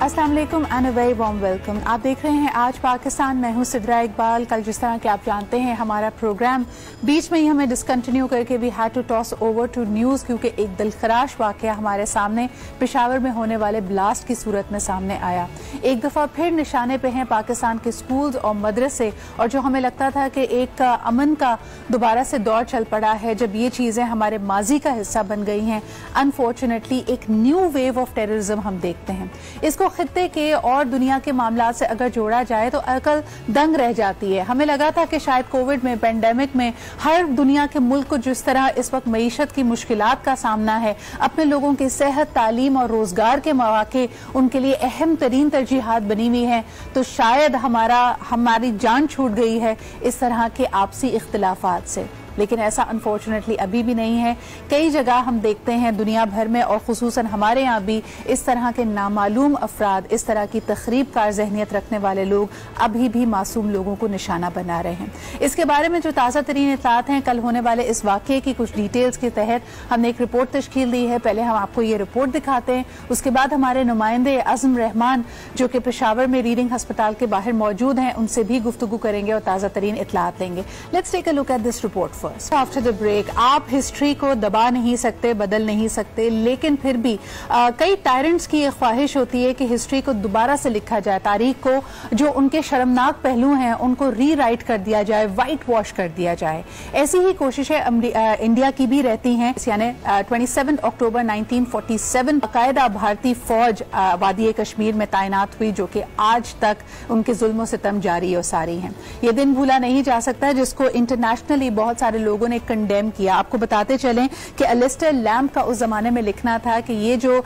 अस्सलाम वालेकुम and a very warm welcome. आप देख रहे हैं आज पाकिस्तान। मैं हूं सिद्रा इकबाल। कल जिस तरह के आप जानते हैं हमारा प्रोग्राम बीच में ही हमें डिसकंटिन्यू करके we had to toss over to news, क्योंकि एक दिलखराश वाकया हमारे सामने पेशावर में होने वाले ब्लास्ट की सूरत में सामने आया। एक दफ़ा फिर निशाने पे हैं पाकिस्तान के स्कूल्स और मदरसे, और जो हमें लगता था कि एक अमन का दोबारा से दौर चल पड़ा है, जब ये चीज़ें हमारे माजी का हिस्सा बन गई हैं, अनफॉर्चुनेटली एक न्यू वेव ऑफ टेररिज्म हम देखते हैं। इसको खित्ते के और दुनिया के मामला से अगर जोड़ा जाए तो अकल दंग रह जाती है। हमें लगा था कि शायद कोविड में, पेंडेमिक में हर दुनिया के मुल्क को जिस तरह इस वक्त मईशत की मुश्किलात का सामना है, अपने लोगों की सेहत, तालीम और रोजगार के मौके उनके लिए अहम तरीन तरजीहात बनी हुई हैं, तो शायद हमारी जान छूट गई है इस तरह के आपसी इख्तिलाफात से। लेकिन ऐसा अनफॉर्चुनेटली अभी भी नहीं है। कई जगह हम देखते हैं दुनिया भर में और खुसूसन हमारे यहाँ भी इस तरह के नामालूम अफराद, इस तरह की तखरीब कार जहनियत रखने वाले लोग अभी भी मासूम लोगों को निशाना बना रहे हैं। इसके बारे में जो ताज़ा तरीन इत्तलात हैं, कल होने वाले इस वाक़े की कुछ डिटेल्स के तहत हमने एक रिपोर्ट तश्कील दी है। पहले हम आपको ये रिपोर्ट दिखाते हैं, उसके बाद हमारे नुमाइंदे अज़म रहमान जो कि पेशावर में रीडिंग अस्पताल के बाहर मौजूद हैं, उनसे भी गुफ्तगू करेंगे और ताज़ा तरीन इत्तलात देंगे। Let's take a look at this report first. After the break, आप हिस्ट्री को दबा नहीं सकते, बदल नहीं सकते, लेकिन फिर भी कई टायरेंट्स की एक ख्वाहिश होती है कि हिस्ट्री को दोबारा से लिखा जाए, तारीख को जो उनके शर्मनाक पहलू हैं उनको री राइट कर दिया जाए, वाइट वॉश कर दिया जाए। ऐसी ही कोशिशें इंडिया की भी रहती हैं। यानी 27 अक्टूबर 1947 बाकायदा भारतीय फौज वादी कश्मीर में तैनात हुई, जो कि आज तक उनके जुल्म सितम जारी और सारी हैं। ये दिन भूला नहीं जा सकता, जिसको इंटरनेशनली बहुत सारे लोगों ने कंडेम किया। आपको बताते चलें कि एलिस्टर लैम्ब का उस जमाने में लिखना था कि ये जो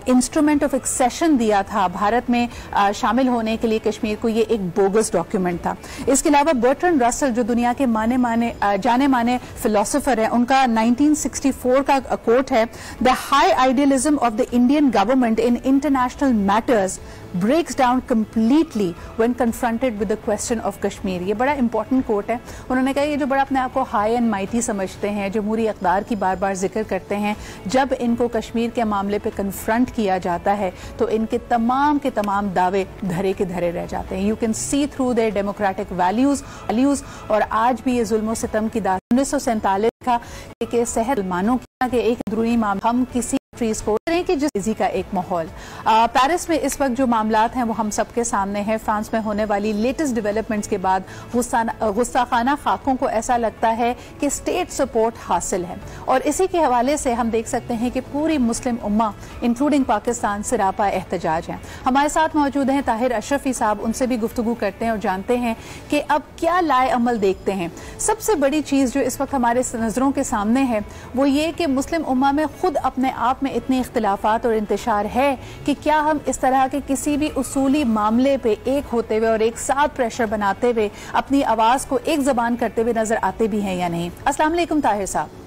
इंस्ट्रूमेंट ऑफ एक्सेशन दिया था भारत में शामिल होने के लिए कश्मीर को, ये एक बोगस डॉक्यूमेंट था। इसके अलावा बर्ट्रैंड रसल जो दुनिया के जाने माने फिलोसोफर हैं, उनका 1964 का कोट है, the high idealism of the Indian government in international matters breaks down completely when confronted with the question of Kashmir। ये बड़ा इंपॉर्टेंट कोट है। उन्होंने कहा ये जो बड़ा अपने आप को हाई एंड माइटी समझते हैं, जमहूरी इक़्तिदार की बार बार जिक्र करते हैं, जब इनको कश्मीर के मामले पे कन्फ्रंट किया जाता है तो इनके तमाम के तमाम दावे धरे के धरे रह जाते हैं। You can see through their democratic values. और आज भी ये जुल्म सितम की दास्तान 1947 का कि सेहत मानो के एक अंदरूनी मामला हम किसी ट्रीज को कि जिस का एक माहौल। पेरिस में इस वक्त जो मामलात हैं वो हम सबके सामने हैं। फ्रांस में होने वाली लेटेस्ट डेवलपमेंट्स के बाद गुस्ताखाना खाकों को ऐसा लगता है कि स्टेट सपोर्ट हासिल है, और इसी के हवाले से हम देख सकते हैं कि पूरी मुस्लिम उम्मा इंक्लूडिंग पाकिस्तान सिरापा एहतजाज है। हमारे साथ मौजूद हैं ताहिर अशरफी साहब, उनसे भी गुफ्तगू करते हैं और जानते हैं कि अब क्या लाए अमल देखते हैं। सबसे बड़ी चीज जो इस वक्त हमारे नजरों के सामने है वो ये कि मुस्लिम उम्मा में खुद अपने आप में इतने इख्तिलाफात और इंतशार है कि क्या हम इस तरह के किसी भी उसूली मामले पे एक होते हुए और एक साथ प्रेशर बनाते हुए अपनी आवाज को एक जबान करते हुए नजर आते भी हैं या नहीं। अस्सलाम वालेकुम ताहिर साहब।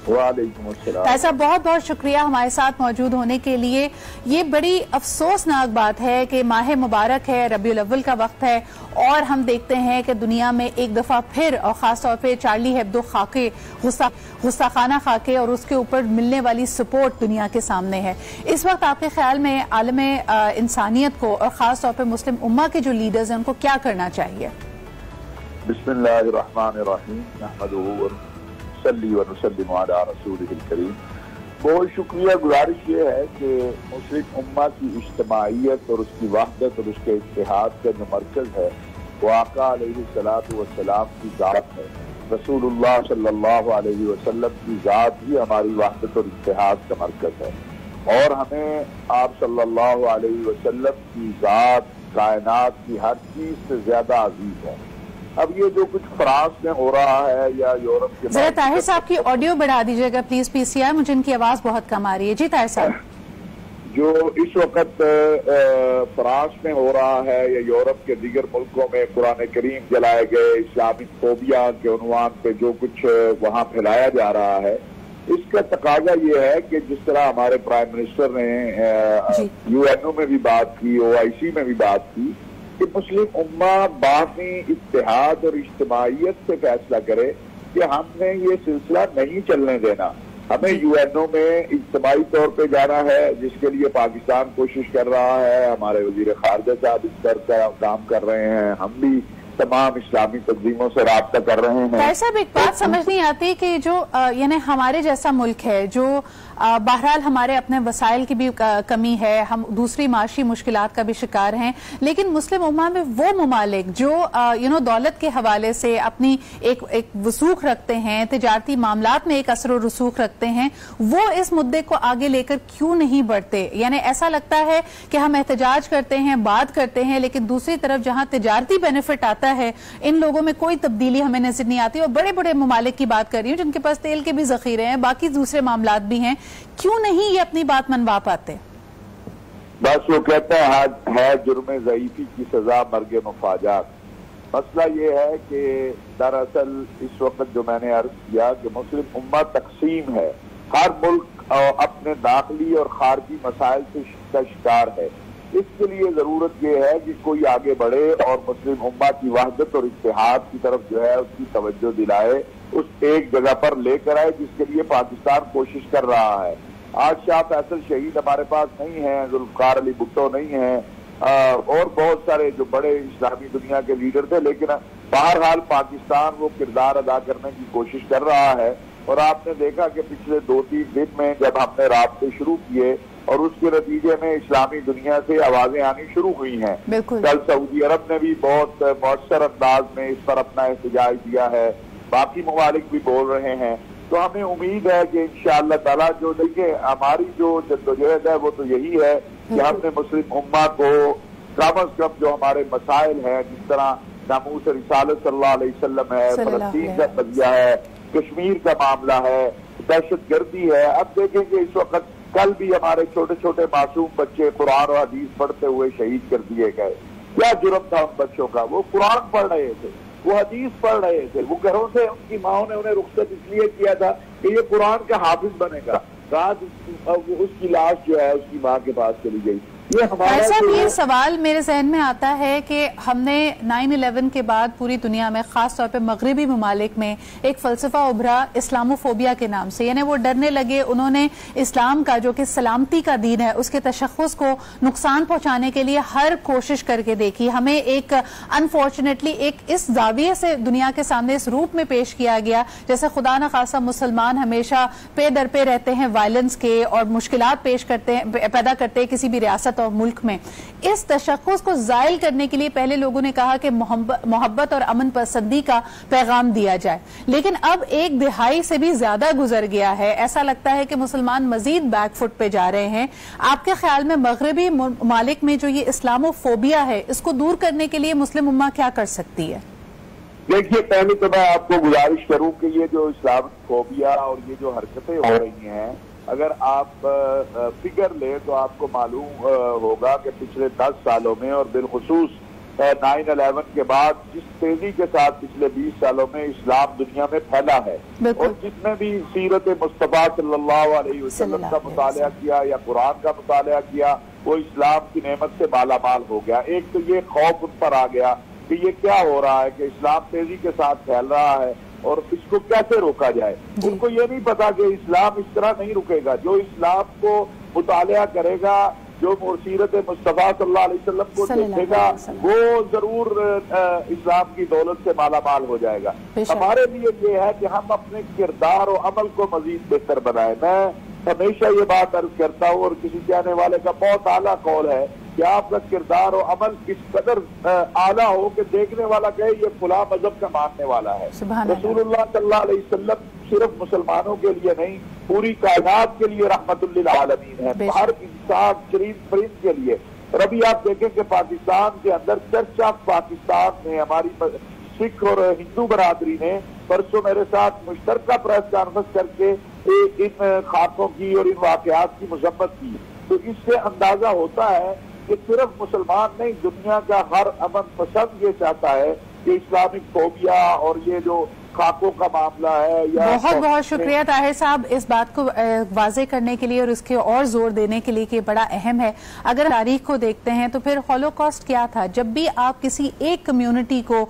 वालेकुम अस्सलाम। ताहिर साहब बहुत बहुत शुक्रिया हमारे साथ मौजूद होने के लिए। ये बड़ी अफसोसनाक बात है कि माह मुबारक है, रबीउल अव्वल का वक्त है, और हम देखते हैं कि दुनिया में एक दफा फिर और खासतौर पे चार्ली हेब्दो खाके, गुस्ताखाना खाके और उसके ऊपर मिलने वाली सपोर्ट दुनिया के सामने है। इस वक्त आपके ख्याल में आलम इंसानियत को और खासतौर पे मुस्लिम उम्मा के जो लीडर्स हैं उनको क्या करना चाहिए? बिस्मिल्लाहिर्रहमानिर्रहीम, नहमदुहु व नुसल्ली व नुसल्लिमु अला रसूलिहिल करीम। बहुत शुक्रिया। गुजारिश ये है कि मुस्लिम उम्मा की इज्तिमाइयत और उसकी वहदत और उसके इत्तेहाद का जो मरकज है वो आका अलैहिस्सलातु वस्सलाम की ज़ात है। रसूलुल्लाह सल्लल्लाहु अलैहि वसल्लम की ज़ात ही हमारी वहदत और इत्तेहाद का मरकज है, और हमें आप सल्लल्लाहु अलैहि वसल्लम की ज़ात कायनात की हर चीज से ज्यादा अजीज है। अब ये जो कुछ फ्रांस में हो रहा है या यूरोप के, जरा ताहिर साहब की ऑडियो बढ़ा दीजिएगा प्लीज पीसीआर, मुझे इनकी आवाज बहुत कम आ रही है। जी ताहिर साहब। जो इस वक्त फ्रांस में हो रहा है या यूरोप के दीगर मुल्कों में कुरान करीम जलाए गए, इस्लामिक फोबिया के उन्वान पे जो कुछ वहाँ फैलाया जा रहा है, इसका तकाजा ये है कि जिस तरह हमारे प्राइम मिनिस्टर ने यूएनओ में भी बात की, ओआईसी में भी बात की कि मुस्लिम उम्मा बाहमी इत्तेहाद और इज्तिमाइयत से फैसला करे कि हमने ये सिलसिला नहीं चलने देना। ہمیں UNO میں اجتماعی طور پہ جانا ہے، جس کے لیے پاکستان کوشش کر رہا ہے، ہمارے وزیر خارجہ صاحب اس پر کام کر رہے ہیں، ہم بھی تمام اسلامی تنظیموں سے رابطہ کر رہے ہیں۔ طاہر صاحب ایک بات سمجھ نہیں آتی کہ جو یعنی ہمارے جیسا ملک ہے جو بہرحال ہمارے اپنے وسائل کی بھی کمی ہے، ہم دوسری معاشی مشکلات کا بھی شکار ہیں، لیکن مسلم امہ میں وہ ممالک جو دولت کے حوالے سے اپنی ایک وثوق رکھتے ہیں، تجارتی معاملات میں ایک اثر و رسوخ رکھتے ہیں، وہ اس مدعے کو آگے لے کر کیوں نہیں بڑھتے؟ یعنی ایسا لگتا ہے کہ ہم احتجاج کرتے ہیں، بات کرتے ہیں، لیکن دوسری طرف جہاں تجارتی بینیفٹ آتا ہے ان لوگوں میں کوئی تبدیلی ہمیں نظر نہیں آتی۔ اور بڑے بڑے ممالک کی بات کر رہی ہوں جن کے پاس تیل کے بھی ذخیرے ہیں، باقی دوسرے معاملات بھی ہیں، کیوں نہیں یہ اپنی بات منوا پاتے؟ بس وہ کہتے ہیں ہے جرم ضعیفی کی سزا مرگ مفاجات۔ مسئلہ یہ ہے کہ دراصل اس وقت جو میں نے عرض کیا کہ مسلم امہ تقسیم ہے، ہر ملک اپنے داخلی اور خارجی مسائل سے شکار ہے۔ اس کے لیے ضرورت یہ ہے کہ کوئی آگے بڑھے اور مسلم امہ کی وحدت اور اتحاد کی طرف جو ہے اس کی توجہ دلائے، اس ایک جگہ پر لے کر آئے، جس کے لیے پاکستان کوشش کر رہا ہے۔ آج شاہ فیصل شہید ہمارے پاس نہیں ہیں، ذوالفقار علی بھٹو نہیں ہیں، اور بہت سارے جو بڑے اسلامی دنیا کے لیڈر تھے، لیکن بہرحال پاکستان وہ کردار ادا کرنے کی کوشش کر رہا ہے۔ اور آپ نے دیکھا کہ پچھلے 2-3 دن میں جب ہم نے رابطے شروع کیے اور اس کے نتیجے میں اسلامی دنیا سے آوازیں آنی شروع ہوئی ہیں۔ کل سعودی عرب نے بھی بہت مؤثر انداز میں اس پر اپنا احتجاج دیا ہے، باقی ممالک بھی بول رہے ہیں۔ تو ہمیں امید ہے کہ انشاءاللہ تعالیٰ جو دیکھیں ہماری جو جدوجہد ہے وہ تو یہی ہے کہ ہم نے مسلم امہ کو کم از کم جو ہمارے مسائل ہیں، جس طرح ناموس رسالت صلی اللہ علیہ وسلم ہے، فلسطین کا قضیہ ہے، کشمیر کا معاملہ ہے، دہشت گردی ہے۔ اب دیکھیں کہ اس وقت کل بھی ہمارے چھوٹے چھوٹے معصوم بچے قرآن اور حدیث پڑھتے ہوئے شہید کر دیے گئے۔ کیا جرم تھا ان بچوں کا؟ وہ قرآن پڑھ رہے تھے، وہ حدیث پڑھ رہے تھے، وہ گھروں سے ان کی ماں نے انہیں رخصت اس لیے کیا تھا کہ یہ قرآن کا حافظ بنے گا۔ رات اس کی لاش جو ہے اس کی ماں کے پاس چلی گئی۔ یہ سوال میرے ذہن میں آتا ہے کہ ہم نے 9/11 کے بعد پوری دنیا میں خاص طور پہ مغربی ممالک میں ایک فلسفہ ابھرا اسلاموفوبیا کے نام سے، یعنی وہ ڈرنے لگے، انہوں نے اسلام کا جو کہ سلامتی کا دین ہے اس کے تشخص کو نقصان پہنچانے کے لیے ہر کوشش کر کے دیکھی۔ ہمیں ایک انفارچونیٹلی ایک اس زاویے سے دنیا کے سامنے اس روپ میں پیش کیا گیا جیسے خدا نخواستہ مسلمان ہمیشہ پے در پہ رہتے ہیں وائلنس کے اور مشکلات پیدا کرتے ہیں کسی بھی ریاست اور ملک میں۔ اس تشخص کو زائل کرنے کے لیے پہلے لوگوں نے کہا کہ محبت اور امن پسندی کا پیغام دیا جائے، لیکن اب 1 دہائی سے بھی زیادہ گزر گیا ہے، ایسا لگتا ہے کہ مسلمان مزید بیک فٹ پہ جا رہے ہیں۔ آپ کے خیال میں مغربی ممالک میں جو یہ اسلاموفوبیا ہے اس کو دور کرنے کے لیے مسلم امہ کیا کر سکتی ہے؟ دیکھیے، پہلے تو میں آپ کو گزارش کروں کہ یہ جو اسلاموفوبیا اور یہ جو حرکتیں ہو رہی ہیں، اگر آپ فگر لیں تو آپ کو معلوم ہوگا کہ پچھلے 10 سالوں میں اور بالخصوص 9/11 کے بعد جس تیزی کے ساتھ پچھلے 20 سالوں میں اسلام دنیا میں پھیلا ہے، اور جتنے بھی سیرت مصطفیٰ صلی اللہ علیہ وسلم کا مطالعہ کیا یا قرآن کا مطالعہ کیا، وہ اسلام کی نعمت سے مالا مال ہو گیا۔ ایک تو یہ خوف ان پر آ گیا کہ یہ کیا ہو رہا ہے کہ اسلام تیزی کے ساتھ پھیل رہا ہے اور اس کو کیسے روکا جائے۔ ان کو یہ نہیں پتا کہ اسلام اس طرح نہیں رکے گا۔ جو اسلام کو مطالعہ کرے گا، جو سیرت مصطفیٰ صلی اللہ علیہ وسلم کو دیکھے گا، وہ ضرور اسلام کی دولت سے مالا مال ہو جائے گا۔ ہمارے لیے یہ ہے کہ ہم اپنے کردار و عمل کو مزید بہتر بنائیں۔ میں ہمیشہ یہ بات عرض کرتا ہوں، اور کسی کہنے والے کا بہت اعلیٰ قول ہے کہ آپ کا کردار و عمل اس قدر اعلیٰ ہو کہ دیکھنے والا کہے یہ فلاں مذہب کا ماننے والا ہے۔ رسول اللہ صلی اللہ علیہ وسلم صرف مسلمانوں کے لیے نہیں، پوری کائنات کے لیے رحمت للعالمین ہے، ہر انسان چرند پرند کے لیے۔ اور ابھی آپ دیکھیں کہ پاکستان کے اندر چرچ آف پاکستان میں ہماری سکھ اور ہندو برادری نے پرسوں میرے ساتھ مشترکہ پریس کانفرنس کر کے ان خاکوں کی اور ان واقعات کی مذمت کی۔ تو اس سے اندازہ ہوتا ہے کہ صرف مسلمان نہیں، دنیا کا ہر امن پسند یہ چاہتا ہے کہ اسلامک فوبیا اور یہ جو खाकों का मामला है या बहुत बहुत शुक्रिया ताहिर साहब इस बात को वाजे करने के लिए और इसके और जोर देने के लिए कि बड़ा अहम है। अगर तारीख को देखते हैं तो फिर हॉलोकॉस्ट क्या था? जब भी आप किसी एक कम्युनिटी को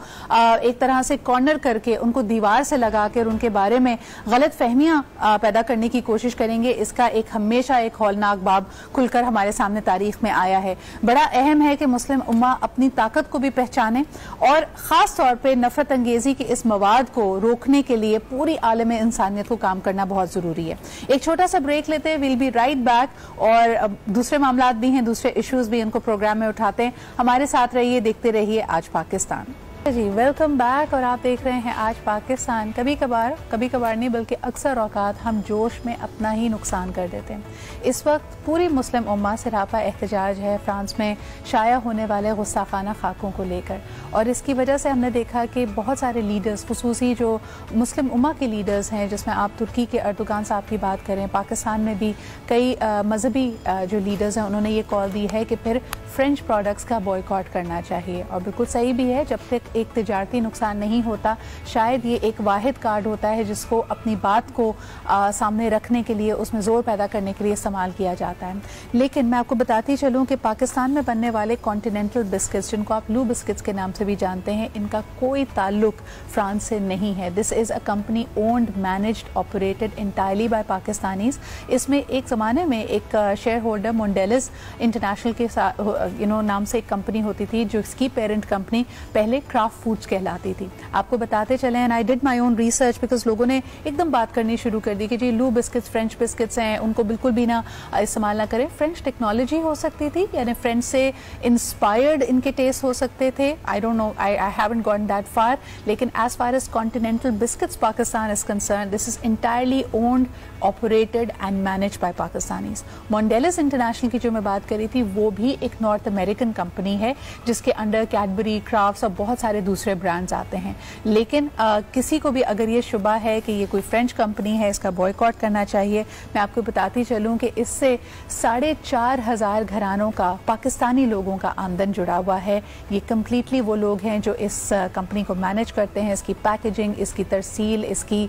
एक तरह से कॉर्नर करके उनको दीवार से लगा कर उनके बारे में गलत फहमियां पैदा करने की कोशिश करेंगे, इसका एक हमेशा एक हौलनाक बाब खुलकर हमारे सामने तारीख में आया है। बड़ा अहम है कि मुस्लिम उम्मा अपनी ताकत को भी पहचाने और खास तौर पर नफरत अंगेजी के इस मवाद को रोकने के लिए पूरी आलम इंसानियत को काम करना बहुत जरूरी है। एक छोटा सा ब्रेक लेते हैं, विल बी राइट बैक और दूसरे मामलात भी हैं, दूसरे इश्यूज भी इनको प्रोग्राम में उठाते हैं। हमारे साथ रहिए, देखते रहिए आज पाकिस्तान। जी वेलकम बैक और आप देख रहे हैं आज पाकिस्तान। कभी कभार नहीं बल्कि अक्सर औकात हम जोश में अपना ही नुकसान कर देते हैं। इस वक्त पूरी मुस्लिम उम्मा सरापा एहतजाज है फ्रांस में शाया होने वाले गुस्ताखाना खाकों को लेकर, और इसकी वजह से हमने देखा कि बहुत सारे लीडर्स, खुसूसी जो मुस्लिम उम्मा के लीडर्स हैं, जिसमें आप तुर्की के अर्दोगान साहब की बात करें, पाकिस्तान में भी कई मजहबी जो लीडर्स हैं उन्होंने ये कॉल दी है कि फिर फ्रेंच प्रोडक्ट्स का बॉयकॉट करना चाहिए। और बिल्कुल सही भी है, जब तक एक तिजारती नुकसान नहीं होता शायद ये एक वाहिद कार्ड होता है जिसको अपनी बात को सामने रखने के लिए, उसमें जोर पैदा करने के लिए इस्तेमाल किया जाता है। लेकिन मैं आपको बताती चलूं कि पाकिस्तान में बनने वाले कॉन्टिनेंटल बिस्किट्स, जिनको आप लू बिस्किट्स के नाम से भी जानते हैं, इनका कोई ताल्लुक फ्रांस से नहीं है। This is a company owned, managed, operated entirely by Pakistanis. इसमें एक ज़माने में एक शेयर होल्डर मोंडेलिस इंटरनेशनल के नाम से एक कंपनी होती थी, जो इसकी पेरेंट कंपनी पहले क्राफ्ट फूड्स कहलाती थी। आपको बताते चले, and I did my own research because लोगों ने एकदम बात करनी शुरू कर दी कि जी लू बिस्किट्स फ्रेंच बिस्किट्स हैं, उनको बिल्कुल भी ना इस्तेमाल ना करें। फ्रेंच टेक्नोलॉजी हो सकती थी, यानी फ्रेंच से इंस्पायर्ड इनके टेस्ट हो सकते थे। I don't know, I haven't gone that far, लेकिन as far as continental biscuits Pakistan is concerned, this is entirely owned, operated and managed by Pakistanis. Mondelez international की जो मैं बात करी थी वो भी एक नॉर्थ अमेरिकन कंपनी है जिसके अंडर कैडबरी, क्राफ्ट्स और बहुत सारे दूसरे ब्रांड्स आते हैं। लेकिन किसी को भी अगर ये शुबा है कि ये कोई फ्रेंच कंपनी है, इसका बॉयकॉट करना चाहिए, मैं आपको बताती चलूं कि इससे 4,500 घरानों का, पाकिस्तानी लोगों का आमदन जुड़ा हुआ है। ये कम्प्लीटली वो लोग हैं जो इस कंपनी को मैनेज करते हैं, इसकी पैकेजिंग, इसकी तरसील, इसकी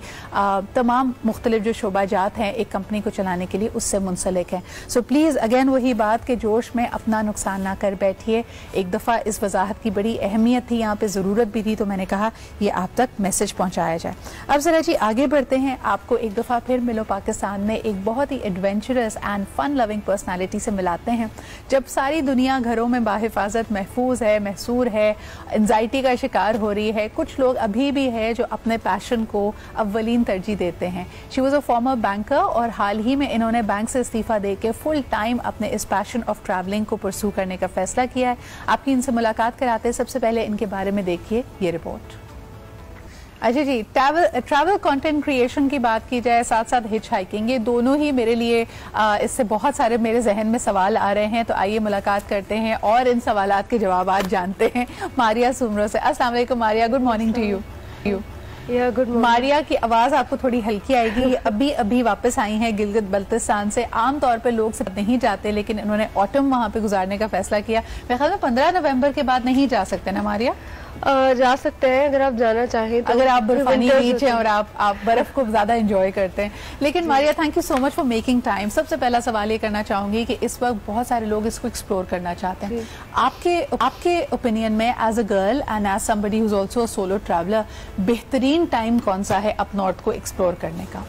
तमाम मुख्तलिफ जो शोबाजात हैं एक कंपनी को चलाने के लिए उससे मुंसलिक हैं। सो प्लीज़ अगेन वही बात कि जोश में अपना नुकसान ना कर बैठिए। एक दफ़ा इस वजाहत की बड़ी अहमियत थी, यहाँ पे ज़रूरत भी थी, तो मैंने कहा ये आप तक मैसेज पहुँचाया जाए। अब ज़रा जी आगे बढ़ते हैं, आपको एक दफ़ा फिर मिलो पाकिस्तान में एक बहुत ही adventurous and fun loving personality से मिलाते हैं। जब सारी दुनिया घरों में बाहिफाजत महफूज है, महसूर है, एंजाइटी का शिकार हो रही है, कुछ लोग अभी भी है जो अपने पैशन को अव्वलीन तरजीह देते हैं। She was a former banker और हाल ही में इन्होंने बैंक से इस्तीफा देकर फुल टाइम अपने इस पैशन ऑफ ट्रैवलिंग को परसू करने का फैसला किया है। आपकी इनसे मुलाकात कराते हैं, सबसे पहले इनके बारे में देखिए ये रिपोर्ट। अच्छा जी, ट्रैवल कंटेंट क्रिएशन की बात की जाए, साथ साथ हिच हाइकिंग, ये दोनों ही मेरे लिए इससे बहुत सारे मेरे जहन में सवाल आ रहे हैं, तो आइए मुलाकात करते हैं और इन सवालात के जवाबात जानते हैं मारिया सुमरो से। अस्सलाम वालेकुम Maria, good morning to you. Good morning. Maria की आवाज़ आपको थोड़ी हल्की आएगी, ये अभी अभी वापस आई हैं गिलगित बल्तिस्तान से। आमतौर पर लोग सब नहीं जाते, लेकिन इन्होंने ऑटम वहाँ पे गुजारने का फैसला किया। मेरे ख्याल में 15 नवंबर के बाद नहीं जा सकते ना मारिया? जा सकते हैं अगर आप जाना चाहें तो, अगर आप बर्फानी बीच हैं और आप बर्फ को ज्यादा एंजॉय करते हैं। लेकिन Maria, thank you so much for making time. सबसे पहला सवाल ये करना चाहूंगी कि इस वक्त बहुत सारे लोग इसको एक्सप्लोर करना चाहते हैं। आपके ओपिनियन में as a girl and as somebody who is also a solo traveller, बेहतरीन टाइम कौन सा है अप नॉर्थ को एक्सप्लोर करने का?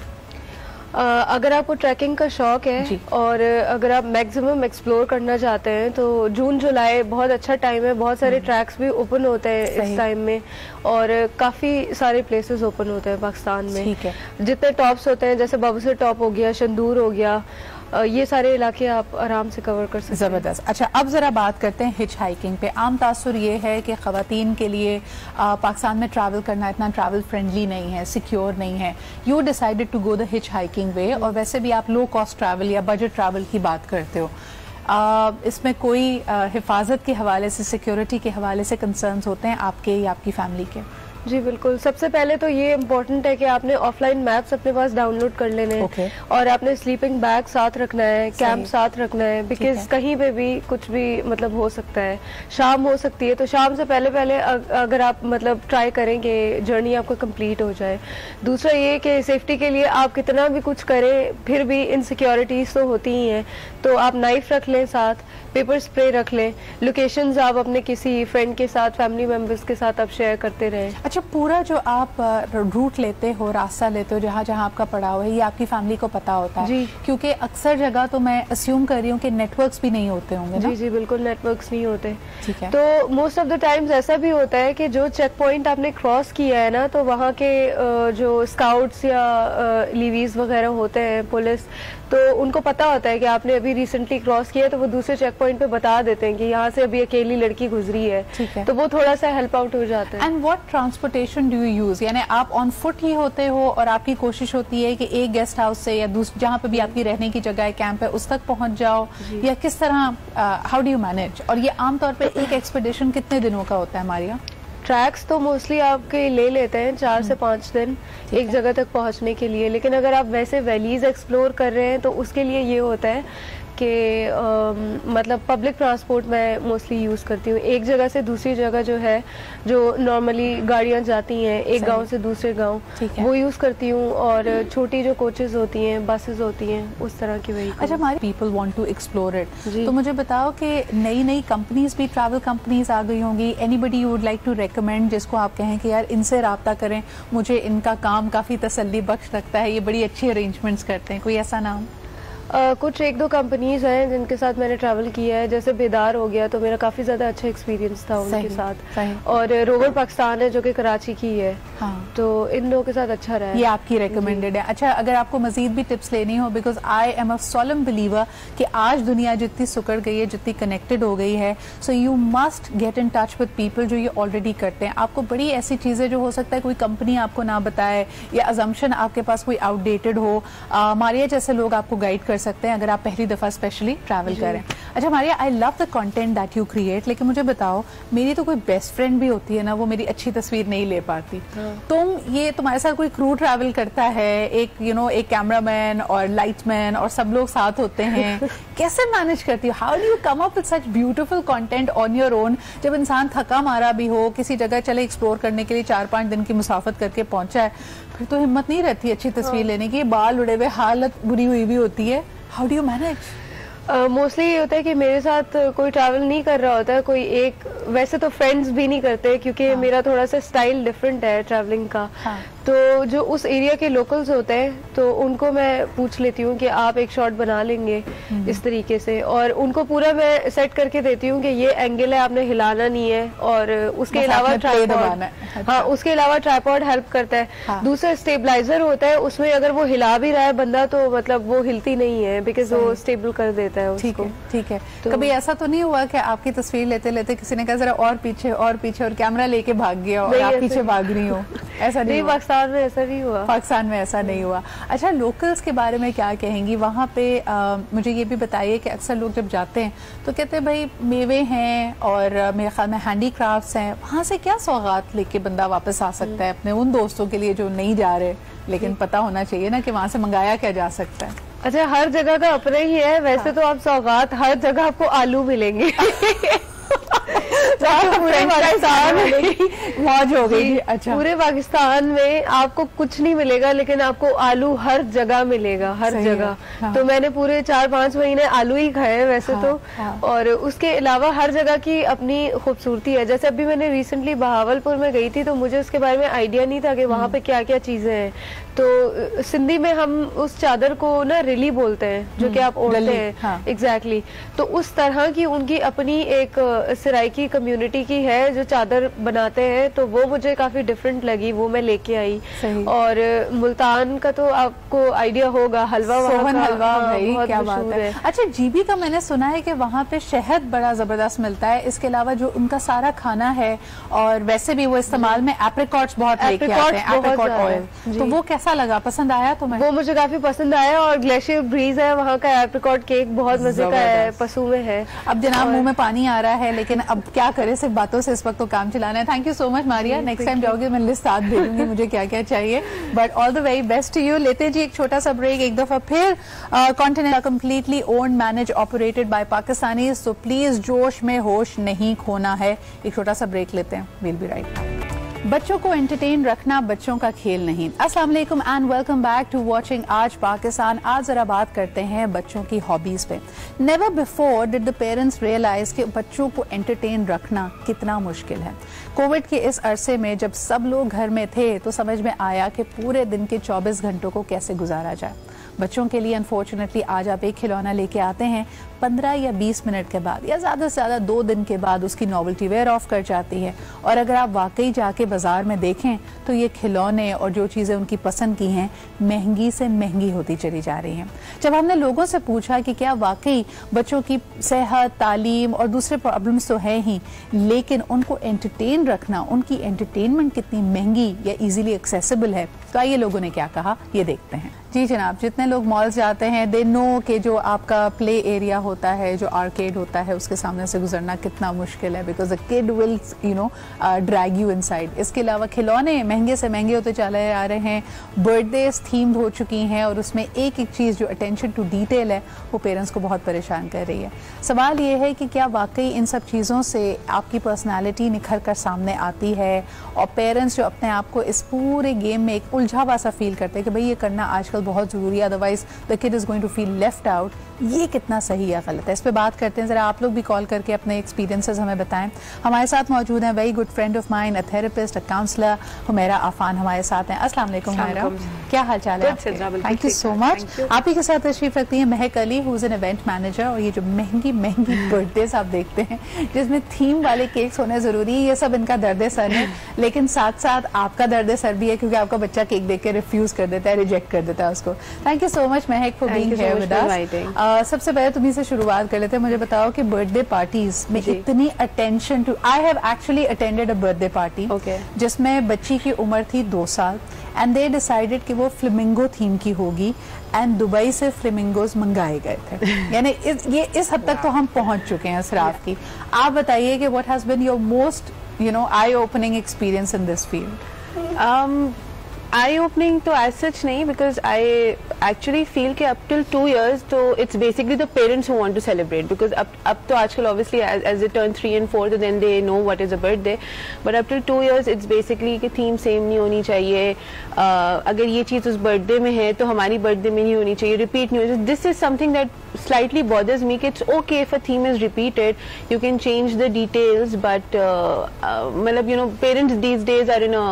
अगर आपको ट्रैकिंग का शौक है और अगर आप मैक्सिमम एक्सप्लोर करना चाहते हैं तो जून जुलाई बहुत अच्छा टाइम है। बहुत सारे ट्रैक्स भी ओपन होते हैं इस टाइम में और काफ़ी सारे प्लेसेस ओपन होते हैं पाकिस्तान में। ठीक है। जितने टॉप्स होते हैं, जैसे बाबूसर टॉप हो गया, शंदूर हो गया, ये सारे इलाके आप आराम से कवर कर सकते हैं। ज़बरदस्त। अच्छा, अब ज़रा बात करते हैं हिच हाइकिंग पे। आम तासुर ये है कि ख़वातीन के लिए पाकिस्तान में ट्रैवल करना इतना ट्रैवल फ्रेंडली नहीं है, सिक्योर नहीं है। You decided to go the hitchhiking way, और वैसे भी आप लो कॉस्ट ट्रैवल या बजट ट्रैवल की बात करते हो। इसमें कोई हिफाजत के हवाले से, सिक्योरिटी के हवाले से कंसर्न्स होते हैं आपके या आपकी फैमिली के? جی بالکل. سب سے پہلے تو یہ امپورٹنٹ ہے کہ آپ نے آف لائن میپس اپنے پاس ڈاؤن لوڈ کر لینے ہیں اور آپ نے سلیپنگ بیگ ساتھ رکھنا ہے, کیمپ ساتھ رکھنا ہے, بیکاز کہیں پہ بھی کچھ بھی مطلب ہو سکتا ہے, شام ہو سکتی ہے, تو شام سے پہلے اگر آپ مطلب ٹرائی کریں کہ جرنی آپ کو کمپلیٹ ہو جائے. دوسرا یہ کہ سیفٹی کے لیے آپ کتنا بھی کچھ کریں پھر بھی انسیکیورٹیز تو ہوتی ہی ہیں, تو آپ نائف رکھ لیں ساتھ, پیپر اسپرے رکھ لیں, لوکیشنز آپ اپنے کسی فرینڈ کے ساتھ, فیملی ممبرس کے ساتھ آپ شیئر کرتے رہیں. اچھا, پورا جو آپ روٹ لیتے ہو, راستہ لیتے ہو, جہاں جہاں آپ کا پڑا ہوا ہے, یہ آپ کی فیملی کو پتا ہوتا ہے؟ جی, کیونکہ اکثر جگہ تو میں اسیوم کر رہی ہوں کہ نیٹ ورکس بھی نہیں ہوتے ہوں گے. جی جی بالکل, نیٹ ورکس نہیں ہوتے. ٹھیک ہے. تو موسٹ آف دا ٹائمز ایسا بھی ہوتا ہے کہ جو چیک پوائنٹ آپ نے کراس کیا ہے نا, تو وہاں کے جو اسکاؤٹس یا لیویز وغیرہ ہوتے ہیں, پولیس, تو ان کو پتا ہوتا ہے کہ آپ نے ابھی ریسنٹلی کراس کیا ہے, تو وہ دوسرے چیک پوائنٹ پہ بتا دیتے ہیں کہ یہاں سے ابھی اکیلی لڑکی گزری ہے, تو وہ تھوڑا سا ہیلپ آؤٹ ہو جاتا ہے. And what transportation do you use? یعنی آپ آن فٹ ہی ہوتے ہو اور آپ کی کوشش ہوتی ہے کہ ایک گیسٹ ہاؤس سے یا جہاں پہ بھی آپ کی رہنے کی جگہ ہے, کیمپ ہے, اس تک پہنچ جاؤ, یا کس طرح, ہاؤ ڈو یو مینج؟ اور یہ عام طور پہ ایک ایکسپیڈیشن کتنے دنوں کا ہوتا ہے ہمارے یہاں؟ ٹریکس تو موسٹلی آپ کے لے لیتے ہیں 4 سے 5 دن ایک جگہ تک پہنچنے کے لیے, لیکن اگر آپ ویسے ویلیز ایکسپلور کر رہے ہیں تو اس کے لیے یہ ہوتا ہے کہ مطلب پبلک ٹرانسپورٹ میں موسٹلی یوز کرتی ہوں. ایک جگہ سے دوسری جگہ جو ہے, جو نارملی گاڑیاں جاتی ہیں ایک گاؤں سے دوسرے گاؤں, وہ یوز کرتی ہوں, اور چھوٹی جو کوچز ہوتی ہیں, بسز ہوتی ہیں, اس طرح کی وہی. اچھا, ہمارے people want to explore it, تو مجھے بتاؤ کہ نئی کمپنیز بھی, ٹریول کمپنیز آ گئی ہوں گی, anybody you would like to recommend جس کو آپ کہیں کہ یار ان سے رابطہ کریں, مجھے ان کا کام کافی تسلی بخش لگتا ہے, یہ بڑی اچھی ارینجمنٹس کرتے ہیں, کوئی ایسا نام؟ کچھ 1-2 کمپنیز ہیں جن کے ساتھ میں نے ٹریول کیا ہے, جیسے بیدار ہو گیا, تو میرا کافی زیادہ اچھا ایکسپیرینس تھا ان کے ساتھ, اور روور پاکستان ہے جو کہ کراچی کی ہے, تو ان لوگوں کے ساتھ اچھا رہا ہے. یہ آپ کی ریکمینڈیڈ ہے. اچھا, اگر آپ کو مزید بھی ٹپس لینی ہو, because I am a solemn believer کہ آج دنیا جتنی سکڑ گئی ہے, جتنی کنیکٹڈ ہو گئی ہے, so you must get in touch with people جو یہ آلریڈی کرتے ہیں. آپ کو بڑی ایسی چیزیں جو ہو سکتا ہے کوئی کمپنی آپ کو نہ بتائے, یا ازمپشن آپ کے پاس کوئی آؤٹ ڈیٹڈ ہو, ماریا جیسے لوگ آپ کو گائیڈ کر سکتے ہیں اگر آپ پہلی دفعہ اسپیشلی ٹریول کریں. اچھا Maria, I love the content that you create, لیکن مجھے بتاؤ, میری تو کوئی بیسٹ فرینڈ بھی ہوتی ہے نا, وہ میری اچھی تصویر نہیں لے پاتی. تمہارے ساتھ کوئی کرو ٹریول کرتا ہے, ایک ایک کیمرہ مین اور لائٹ مین اور سب لوگ ساتھ ہوتے ہیں, کیسے مینج کرتی ہو؟ How do you come up with such beautiful content on your own, جب انسان تھکا مارا بھی ہو, کسی جگہ چلے ایکسپلور کرنے کے لیے 4-5 دن کی مسافت کر کے پہنچا ہے, پھر تو ہمت نہیں رہتی اچھی تصویر لینے کی, بال اڑے ہوئے, حالت بری ہوئی بھی ہوتی ہے. How do you manage? Mostly یہ ہوتا ہے کہ میرے ساتھ کوئی ٹریول نہیں کر رہا ہوتا ہے, کوئی ایک, ویسے تو فرینڈس بھی نہیں کرتے کیونکہ میرا تھوڑا سا اسٹائل ڈفرینٹ ہے ٹریولنگ کا, تو جو اس ایریا کے لوکلز ہوتے ہیں تو ان کو میں پوچھ لیتی ہوں کہ آپ ایک شاٹ بنا لیں گے اس طریقے سے, اور ان کو پورا میں سیٹ کر کے دیتی ہوں کہ یہ اینگل ہے, آپ نے ہلانا نہیں ہے, اور اس کے علاوہ ٹرائیپوڈ, اس کے علاوہ ٹرائیپوڈ ہیلپ کرتا ہے. دوسرا اسٹیبلائزر ہوتا ہے, اس میں اگر وہ ہلا بھی رہا ہے بندہ تو مطلب وہ ہلتی نہیں ہے, بیکاز وہ اسٹیبل کر دیتا ہے اس کو. ٹھیک ہے. کبھی ایسا تو نہیں ہوا کہ آپ کی تصویر لیتے لیتے کسی نے کہا ذرا اور پیچھے اور کیمرہ لے کے بھاگ گیا اور آپ پیچھے بھاگ رہی ہو؟ ایسا نہیں, پاکستان میں ایسا نہیں ہوا. پاکستان میں ایسا نہیں ہوا. اچھا, لوکلز کے بارے میں کیا کہیں گی وہاں پہ؟ مجھے یہ بھی بتائیے کہ اکثر لوگ جب جاتے ہیں تو کہتے ہیں بھائی میوے ہیں اور میرے خیال میں ہینڈی کرافٹس ہیں, وہاں سے کیا سوغات لے کے بندہ واپس آ سکتا ہے اپنے ان دوستوں کے لیے جو نہیں جا رہے, لیکن پتا ہونا چاہیے نا کہ وہاں سے منگایا کیا جا سکتا ہے. اچھا, ہر جگہ کا اپنا ہی ہے ویسے تو, آپ سوغات ہر جگہ آپ کو آلو ملیں گے پورے پاکستان موج ہو گئی. اچھا, پورے پاکستان میں آپ کو کچھ نہیں ملے گا لیکن آپ کو آلو ہر جگہ ملے گا, ہر جگہ. تو میں نے پورے 4-5 مہینے آلو ہی کھائے ویسے تو, اور اس کے علاوہ ہر جگہ کی اپنی خوبصورتی ہے. جیسے ابھی میں نے ریسنٹلی بہاول پور میں گئی تھی تو مجھے اس کے بارے میں آئیڈیا نہیں تھا کہ وہاں پہ کیا کیا چیزیں ہیں. تو سندھی میں ہم اس چادر کو نا ریلی بولتے ہیں جو کہ آپ اوڑھتے ہیں. ایگزیکٹلی. تو اس طرح کی ان کی اپنی ایک سرائکی کمیونٹی کی ہے جو چادر بناتے ہیں, تو وہ مجھے کافی ڈفرینٹ لگی, وہ میں لے کے آئی. اور ملتان کا تو آپ کو آئیڈیا ہوگا, حلوہ سوہن حلوہ, بہت کیا بات ہے. اچھا, جی بی کا میں نے سنا ہے کہ وہاں پہ شہد بڑا زبردست ملتا ہے, اس کے علاوہ جو ان کا سارا کھانا ہے, اور ویسے بھی وہ استعمال میں ایپریکاٹس بہت لے کے آتے ہیں, ایپریکاٹ آئل, تو وہ کیسا لگا, پسند آیا تمہیں؟ وہ مجھے کافی پسند آیا, اور گلیشیئر بریز ہے وہاں کا, ایپریکاٹ کیک بہت مزے کا ہے, پسو میں ہے. اب جناب منہ میں پانی آ رہا ہے, لیکن अब क्या करें, सिर्फ बातों से इस वक्त तो काम चलाना है. Thank you so much Maria. Next time जाओगे मैं लिस्ट साथ दे दूंगी मुझे क्या क्या चाहिए. But all the very best to you. लेते जी एक छोटा सा ब्रेक. एक दफा फिर continent completely owned, manage, operated by Pakistani. So please जोश में होश नहीं खोना है. एक छोटा सा ब्रेक लेते हैं. Will be right. बच्चों को एंटरटेन रखना बच्चों का खेल नहीं. अस्सलाम वालेकुम and welcome back to watching Aaj Pakistan. आज जरा बात करते हैं बच्चों की हॉबीज पे. Never before did the parents realise कि बच्चों को एंटरटेन रखना कितना मुश्किल है. कोविड के इस अरसे में जब सब लोग घर में थे तो समझ में आया कि पूरे दिन के 24 घंटों को कैसे गुजारा जाए. बच्चों के लिए अनफॉर्चुनेटली आज आप एक खिलौना लेके आते हैं, 15 या 20 मिनट के बाद या ज़्यादा से ज़्यादा 2 दिन के बाद उसकी नॉवेल्टी वेयर ऑफ कर जाती है. और अगर आप वाकई जाके बाजार में देखें तो ये खिलौने और जो चीज़ें उनकी पसंद की हैं महंगी से महंगी होती चली जा रही हैं. जब हमने लोगों से पूछा कि क्या वाकई बच्चों की सेहत, तालीम और दूसरे प्रॉब्लम्स तो हैं ही, लेकिन उनको एंटरटेन रखना, उनकी एंटरटेनमेंट कितनी महंगी या ईजिली एक्सेसिबल है, तो आइए लोगों ने क्या कहा ये देखते हैं. जी जनाब, जितने लोग मॉल्स जाते हैं दे नो कि जो आपका प्ले एरिया होता है, जो आर्केड होता है, उसके सामने से गुजरना कितना मुश्किल है. Because the kid will drag you inside. इसके अलावा खिलौने महंगे से महंगे होते चले आ रहे हैं. बर्थडेज थीम्ड हो चुकी हैं और उसमें एक एक चीज़ जो अटेंशन टू डिटेल है वो पेरेंट्स को बहुत परेशान कर रही है. सवाल ये है कि क्या वाकई इन सब चीज़ों से आपकी पर्सनैलिटी निखर कर सामने आती है और पेरेंट्स जो अपने आप को इस पूरे गेम में एक उलझा हुआ सा फील करते हैं कि भाई ये करना आजकल बहुत जरूरी है, otherwise the kid is going to feel left out, ये कितना सही या गलत है? इस पे बात करते हैं. जरा आप लोग भी कॉल करके अपने एक्सपीरियंसेस हमें बताएं. हमारे साथ मौजूद हैं very good friend of mine, a therapist, a counsellor, Humaira Afan हमारे साथ हैं. अस्सलाम वालेकुम हुमैरा, क्या हाल चाल है? Thank you so much. आप ही के साथ तशरीफ रखती हैं महक Ali, who is an event manager. और ये जो महंगी महंगी बर्थडेज आप देखते हैं जिसमें थीम वाले केक्स होने जरूरी है, ये सब इनका दर्द सर है. लेकिन साथ साथ आपका दर्द सर भी है क्योंकि आपका बच्चा केक देख के रिफ्यूज कर देता है, रिजेक्ट कर देता है उसको. Thank you so much Mahak for being here with us. सबसे पहले तुम्ही से शुरुआत कर लेते हैं. मुझे बताओ कि बर्थडे पार्टीज में इतनी attention to, I have actually attended a birthday party जिसमें बच्ची की उम्र थी 2 साल एंड दे डिसाइडेड कि वो फ्लेमिंगो थीम की होगी एंड दुबई से फ्लेमिंगोज मंगाए गए थे. यानी इस हद तक तो हम पहुंच चुके हैं इसराफ की. आप बताइए कि what has been your most eye opening experience in this field? Eye opening तो एज सच नहीं, बिकॉज आई एक्चुअली फील कि अप टिल 2 years तो it's basically the parents who want to celebrate, because अब तो आजकल obviously as they turn 3 and 4 तो then they know what is a birthday. But up till 2 years it's basically कि theme same नहीं होनी चाहिए. अगर ये चीज़ उस बर्थडे में है तो हमारी बर्थडे में नहीं होनी चाहिए, रिपीट नहीं होनी. This is something that slightly bothers me. It's okay if a theme is repeated, you can change the details, but parents these days are in a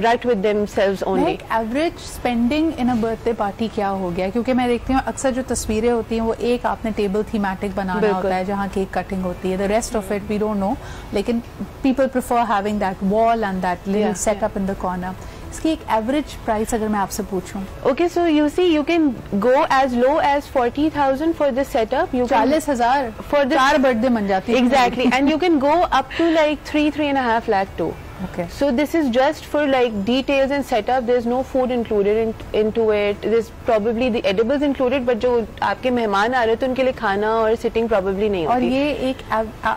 rut with themselves only. Like average spending in a birthday party क्या हो गया? क्योंकि मैं देखती हूँ अक्सर जो तस्वीरें होती हैं वो एक आपने टेबल थीमेटिक बनाना होता है जहाँ केक कटिंग होती है. The rest of it we don't know, लेकिन people prefer having that wall and that little setup in the corner. इसकी एक एवरेज प्राइस अगर मैं आपसे पूछूं? Okay, so you see, you can go as low as 40,000 for the setup. 40,000 for the 4 birthday बन जाती है. Exactly, and you can go up to like 3.5 lakh too. Okay. So this is just for like details and setup. There's no food included into it. There's probably the edibles included, but जो आपके मेहमान आ रहे हैं तो उनके लिए खाना और सिटिंग probably नहीं होती. और ये एक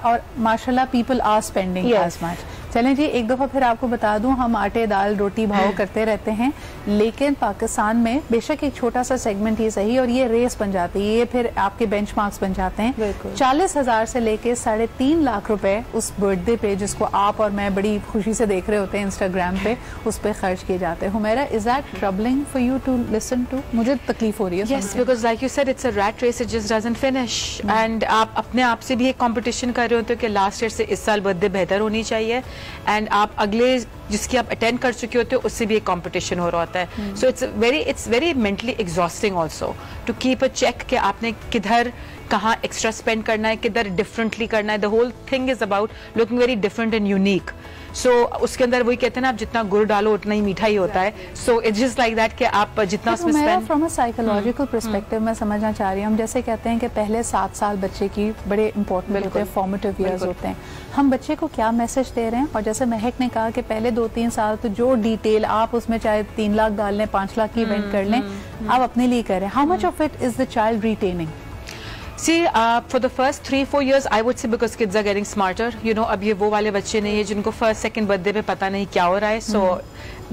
और माशाल्लाह people are spending as much. चलें जी, एक दफ़ा फिर आपको बता दूं, हम आटे दाल रोटी भाव करते रहते हैं, लेकिन पाकिस्तान में बेशक एक छोटा सा सेगमेंट ये सही और ये रेस बन जाती है, ये फिर आपके बेंचमार्क्स बन जाते हैं. 40,000 से लेके 3.5 लाख रुपए उस बर्थडे पे, जिसको आप और मैं बड़ी खुशी से देख रहे होते हैं इंस्टाग्राम पे, उस पे खर्च किए जाते हैं. Humaira, is that troubling for you to listen to? मुझे तकलीफ हो रही है. Yes, because like you said, it's a rat race. It just doesn't finish. And आप अपने आप से भी एक कंपटीशन कर रहे होते हो कि लास्ट ईयर से इस साल बर्थडे बेहतर होनी चाहिए, एंड आप अगले जिसकी आप अटेंड कर चुके होते हो उससे भी एक कंपटीशन हो रहा होता है. So it's very mentally exhausting also to keep a check कि आपने किधर कहाँ एक्स्ट्रा स्पेंड करना है, किधर डिफरेंटली करना है. The whole thing is about looking very different and unique. So उसके अंदर वही कहते हैं ना, आप जितना गुड़ डालो उतना ही मीठा ही होता है. So it's just like that कि आप जितना उसमें spend. From a psychological perspective मैं समझना चाह रही हूँ, हम जैसे कहते हैं कि पहले 7 साल बच्चे की बड़े इंपॉर्टेंट होते हैं, फॉर्मेटिव ईयर्स होते हैं. हम बच्चे को क्या मैसेज दे रहे हैं? और जैसे महक ने कहा कि पहले 2-3 साल तो जो डिटेल आप उसमें चाहे 3 लाख डाल लें, 5 लाख की इवेंट कर लें, आप अपने लिए कर रहे हैं. How much of it is the child retaining? See, for the first 3-4 years, I would say because kids are getting smarter. You know, अब ये वो वाले बच्चे नहीं है जिनको first, second birthday पे पता नहीं क्या हो रहा है. So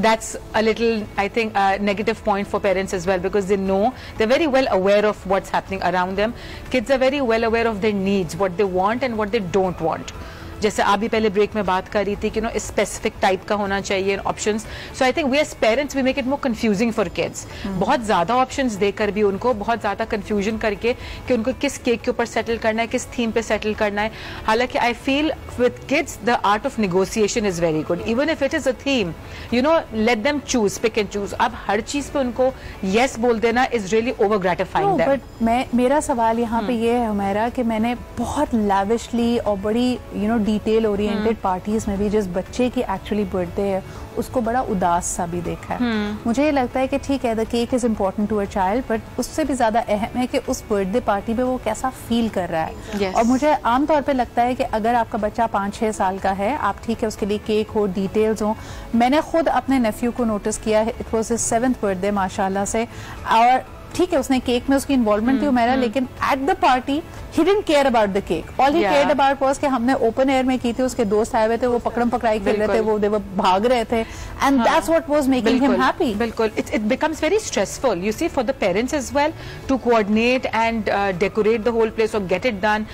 that's a little, I think, negative point for parents as well, because they know, they're very well aware of what's happening around them. Kids are very well aware of their needs, what they want and what they don't want. जैसे आप भी पहले break में बात कर रही थी कि नो स्पेसिफिक टाइप का होना चाहिए options. So I think we as parents we make it more confusing for kids. बहुत ज्यादा ऑप्शंस देकर भी उनको बहुत ज्यादा कंफ्यूजन करके कि उनको किस केक के ऊपर सेटल करना है, किस थीम पे सेटल करना है. हालांकि I feel with kids the art of negotiation is very good. Even if it is a theme, you know, let them choose, pick and choose. अब हर चीज पे उनको येस बोल देना is really over gratifying them. But मेरा सवाल यहाँ पे ये है हुमैरा कि मैंने बहुत लैविशली और बड़ी you know detail oriented parties में भी जिस बच्चे की एक्चुअली बर्थडे है उसको बड़ा उदास सा भी देखा है. मुझे ये लगता है कि ठीक है, the cake is important to a child, but उससे भी ज्यादा अहम है कि उस बर्थडे पार्टी पे वो कैसा फील कर रहा है. Yes. और मुझे आमतौर पे लगता है कि अगर आपका बच्चा 5-6 साल का है, आप ठीक है उसके लिए केक हो, डिटेल्स हो. मैंने खुद अपने नेफ्यू को नोटिस किया है, it was his 7th birthday माशाल्लाह से, और ठीक है उसने केक में उसकी इन्वॉल्वमेंट थी मेरा, लेकिन at the party he didn't care about the cake. All he cared about was कि हमने ओपन एयर में की थी, उसके दोस्त आए हुए थे, वो पकड़म पकड़ाई खेल रहे थे, वो भाग रहे थे, and that's what was making him happy. बिल्कुल. It becomes very stressful, you see, for the parents as well to coordinate and decorate the whole place or get it done.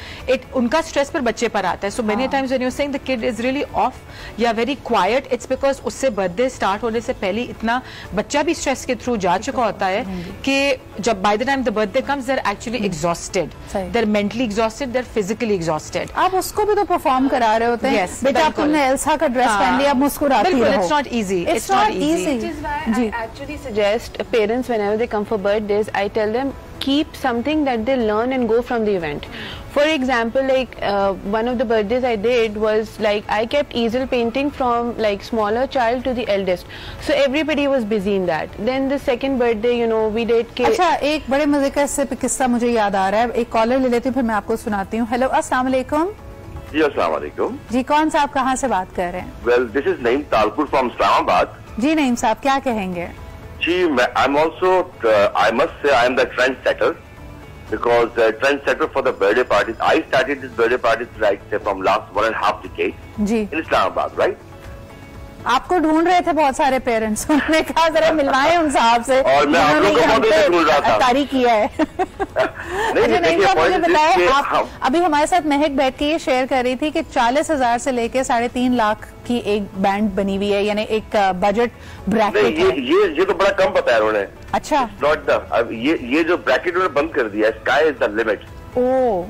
उनका स्ट्रेस पर बच्चे पर आता है. So many times when you're saying the kid is really off या very quiet, it's because उससे birthday start होने से पहले इतना बच्चा भी स्ट्रेस के थ्रू जा चुका होता है कि जब by the time the birthday comes, they're actually exhausted. They're mentally exhausted, they're physically exhausted. आप उसको भी तो परफॉर्म करा रहे होते हैं. बेटा तुमने एल्सा का ड्रेस पहन लिया, अब मुस्कुराती रहो. It's not easy. It's not easy. Which is why I actually suggest parents whenever they come for birthdays, I tell them keep something that they learn and go from the event. For example, like one of the birthdays I did was like I kept easel painting from like smaller child to the eldest, so everybody was busy in that. Then the second birthday, you know, we did cake. अच्छा, एक बड़े मजे का इससे किस्सा मुझे याद आ रहा है. एक कॉलर ले लेती हूँ, फिर मैं आपको सुनाती हूँ. हेलो, अस्सलाम वालेकुम. जी अस्सलाम वालेकुम. जी, कौन सा, आप कहाँ से बात कर रहे हैं? Well, this is Naeem Talpur from Islamabad. जी नईम साहब, क्या कहेंगे? जी, I'm also, I must say, I am the trendsetter. Because trendsetter for the birthday parties. I started this birthday parties like say from last 1.5 decades ji. in Islamabad, right? आपको ढूंढ रहे थे बहुत सारे parents, उन्होंने कहा जरा मिलवाएं उन साहब से, और मैं आप लोगों को बहुत ढूंढ रहा था. तारीख किया है. नहीं, नहीं साहब, मुझे बताएं, आप अभी हमारे साथ महक बैठ के ये शेयर कर रही थी कि 40,000 से लेके 3.5 लाख की एक बैंड बनी हुई है, यानी एक बजट ब्रैकेट है. ये तो बड़ा कम बताया उन्होंने. अच्छा, नॉट द ये जो ब्रैकेट उन्होंने बंद कर दिया, स्काई इज द लिमिट. ओ,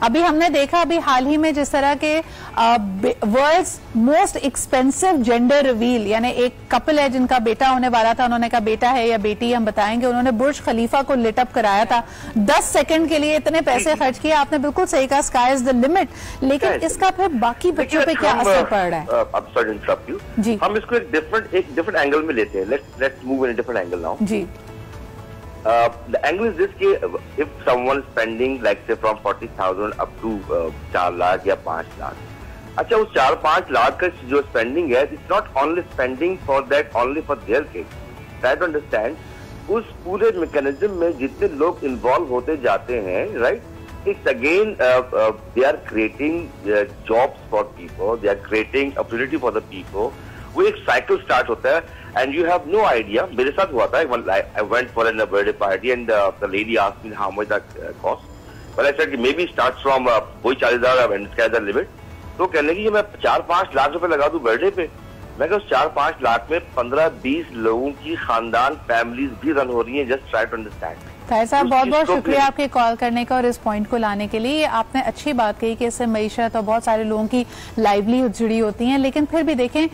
अभी हमने देखा अभी हाल ही में जिस तरह के world's most expensive gender reveal, यानी एक कपल है जिनका बेटा होने वाला था, उन्होंने कहा बेटा है या बेटी हम बताएंगे, उन्होंने बुर्ज खलीफा को लिट अप कराया था. 10 सेकंड के लिए इतने पैसे खर्च किए. आपने बिल्कुल सही कहा, स्काई इज द लिमिट, लेकिन इसका फिर बाकी बच्चों पे क्या असर पड़ रहा है? अब सॉरी इंटरप्ट यू जी, हम इसको एक डिफरेंट एंगल में लेते हैं. Let's move in a different angle now. जी. The angle is this: if someone spending like say from 40,000 up to 4 lakh या 5 लाख, अच्छा उस 4-5 लाख का जो स्पेंडिंग है, it's not only spending for that only for their kids. Try to understand, उस पूरे mechanism में जितने लोग इन्वॉल्व होते जाते हैं, right? It's again they are creating jobs for people, they are creating opportunity for the people. वो एक साइकिल स्टार्ट होता है and you have no idea. मेरे साथ हुआ था, I went for a birthday party and the lady asked me how much that cost. But I said maybe starts from वही 40,000 and sky the limit. तो कहने की मैं 4-5 लाख रुपए लगा दूं बर्थडे पे. मैं कहा उस 4-5 लाख में 15-20 लोगों की खानदान फैमिलीज भी रन हो रही हैं. Just try to understand. Tahir Sahab, बहुत बहुत शुक्रिया आपके कॉल करने का और इस पॉइंट को लाने के लिए. आपने अच्छी बात कही कि इससे मईशत और बहुत सारे लोगों की लाइवलीहुड जुड़ी होती हैं, लेकिन फिर भी देखें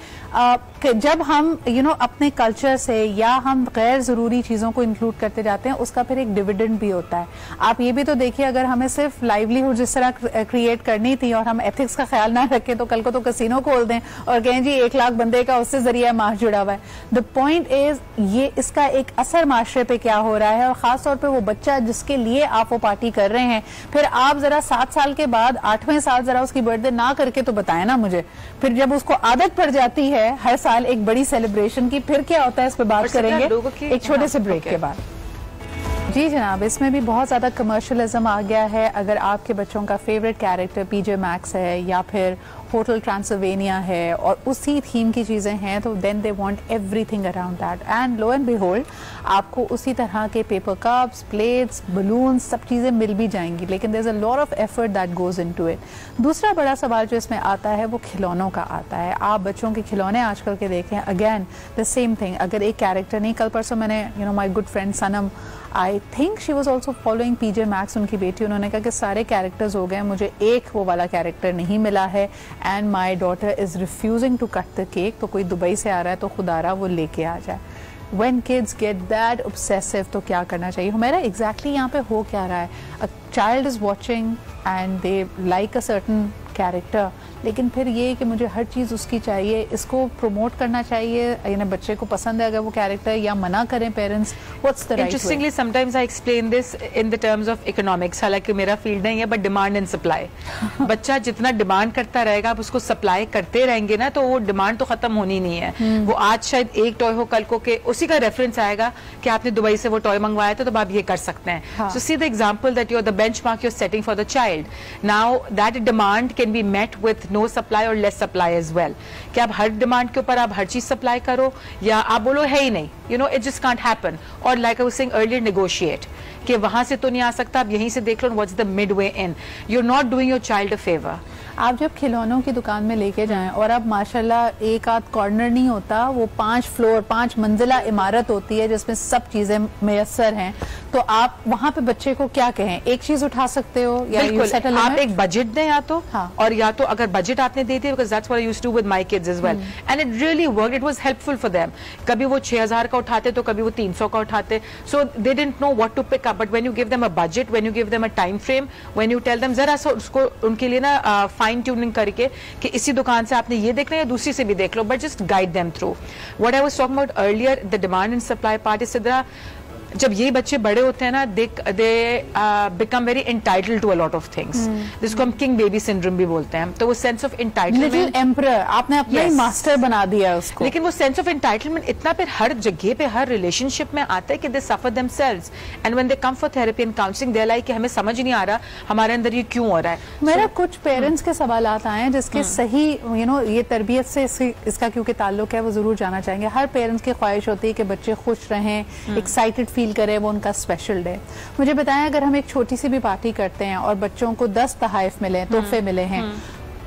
जब हम अपने कल्चर से या हम गैर जरूरी चीजों को इंक्लूड करते जाते हैं, उसका फिर एक डिविडेंड भी होता है. आप ये भी तो देखिए, अगर हमें सिर्फ लाइवलीहुड जिस तरह क्रिएट करनी थी और हम एथिक्स का ख्याल ना रखें तो कल को तो कसिनो खोल दें और कहें जी 1 लाख बंदे का उससे जरिए माश जुड़ा हुआ है. द पॉइंट इज ये इसका एक असर माशरे पे क्या हो रहा है, और खासतौर पे वो बच्चा जिसके लिए आप वो पार्टी कर रहे हैं, फिर आप जरा 7 साल के बाद 8वें साल जरा उसकी बर्थडे ना करके तो बताएं ना मुझे. फिर जब उसको आदत पड़ जाती है हर साल एक बड़ी सेलिब्रेशन की, फिर क्या होता है इस पे बात करेंगे एक छोटे से ब्रेक के बाद. जी जनाब, इसमें भी बहुत ज़्यादा कमर्शलिज्म आ गया है. अगर आपके बच्चों का फेवरेट कैरेक्टर पीजे मैक्स है या फिर होटल ट्रांसल्वेनिया है और उसी थीम की चीज़ें हैं तो then they want everything around that, and lo and behold आपको उसी तरह के पेपर कप्स, प्लेट्स, बलून्स, सब चीज़ें मिल भी जाएंगी, लेकिन there is a lot of effort that goes into it. दूसरा बड़ा सवाल जो इसमें आता है वो खिलौनों का आता है. आप बच्चों के खिलौने आजकल के देखें, अगेन द सेम थिंग. अगर एक कैरेक्टर नहीं, कल परसों मैंने my good friend Sanam, I think she was also following PJ masks, उनकी बेटी, उन्होंने कहा कि सारे कैरेक्टर्स हो गए, मुझे एक वो वाला कैरेक्टर नहीं मिला है and my daughter is refusing to cut the cake. तो कोई दुबई से आ रहा है तो खुदारा वो लेके आ जाए. When kids get that obsessive तो क्या करना चाहिए हमारा? exactly यहाँ पे हो क्या रहा है? A child is watching and they like a certain character, लेकिन फिर ये कि मुझे हर चीज़ उसकी चाहिए, इसको प्रमोट करना चाहिए, यानी बच्चे को पसंद है अगर वो कैरेक्टर, या मना करें parents? What's the right way? Interestingly sometimes I explain this in the terms of economics, हालांकि मेरा फील्ड नहीं है, बट डिमांड एंड सप्लाई. बच्चा जितना डिमांड करता रहेगा, आप उसको सप्लाई करते रहेंगे ना, तो वो डिमांड तो खत्म होनी नहीं है. वो आज शायद एक टॉय हो, कल को के उसी का रेफरेंस आएगा कि आपने दुबई से वो टॉय मंगवाया था तो आप ये कर सकते हैं. So see the example that you are the benchmark you are setting for the child. Now that demand can be met with no supply और लेस सप्लाई एज वेल. कि आप हर डिमांड के ऊपर आप हर चीज सप्लाई करो, या आप बोलो है ही नहीं, इट जस्ट कांट हैपन. और like I was saying earlier, negotiate कि वहां से तो नहीं आ सकता, आप यहीं से देख लो, what's the mid way in. You are not doing your child a favour. आप जब खिलौनों की दुकान में लेके जाएं और अब माशाल्लाह एक आध कॉर्नर नहीं होता, वो 5 फ्लोर 5 मंजिला इमारत होती है जिसमें सब चीजें मैसर हैं, तो आप वहां पे बच्चे को क्या कहें? एक चीज उठा सकते हो या आप एक बजट दें या तो, और या तो अगर बजट आपने दे दिया, because that's what I used to with my kids as well, and it really worked. It was helpful for them. कभी वो 6000 का उठाते तो कभी वो 300 का उठाते, so they didn't know what to pick up. But when you give them a budget, when you give them a time frame, when you tell them जरा सा उसको उनके लिए ना फाइन ट्यूनिंग करके कि इसी दुकान से आपने ये देखना है या दूसरी से भी देख लो, but just guide them through. What I was talking about earlier, the demand and supply part is Sidra. जब ये बच्चे बड़े होते हैं ना, they become very entitled to a lot of things, जिसको हम किंग बेबी सिंड्रोम भी बोलते हैं. तो वो sense of entitlement, little emperor, आपने अपना ही मास्टर बना दिया उसको. लेकिन वो सेंस ऑफ एंटाइटलमेंट इतना फिर हर जगह पे, हर रिलेशनशिप में आता है कि they suffer themselves, and when they come for therapy and counselling, they like कि हमें समझ नहीं आ रहा हमारे अंदर ये क्यों हो रहा है. मेरा कुछ पेरेंट्स के सवाल आए हैं जिसके सही ये तरबियत से इसका क्योंकि ताल्लुक है, वो जरूर जाना चाहेंगे. हर पेरेंट्स की ख्वाहिश होती है कि बच्चे खुश रहें, एक्साइटेड फील करें, वो उनका स्पेशल डे. मुझे बताएं, अगर हम एक छोटी सी भी पार्टी करते हैं और बच्चों को 10 तोहफे मिले, तोहफे मिले हैं,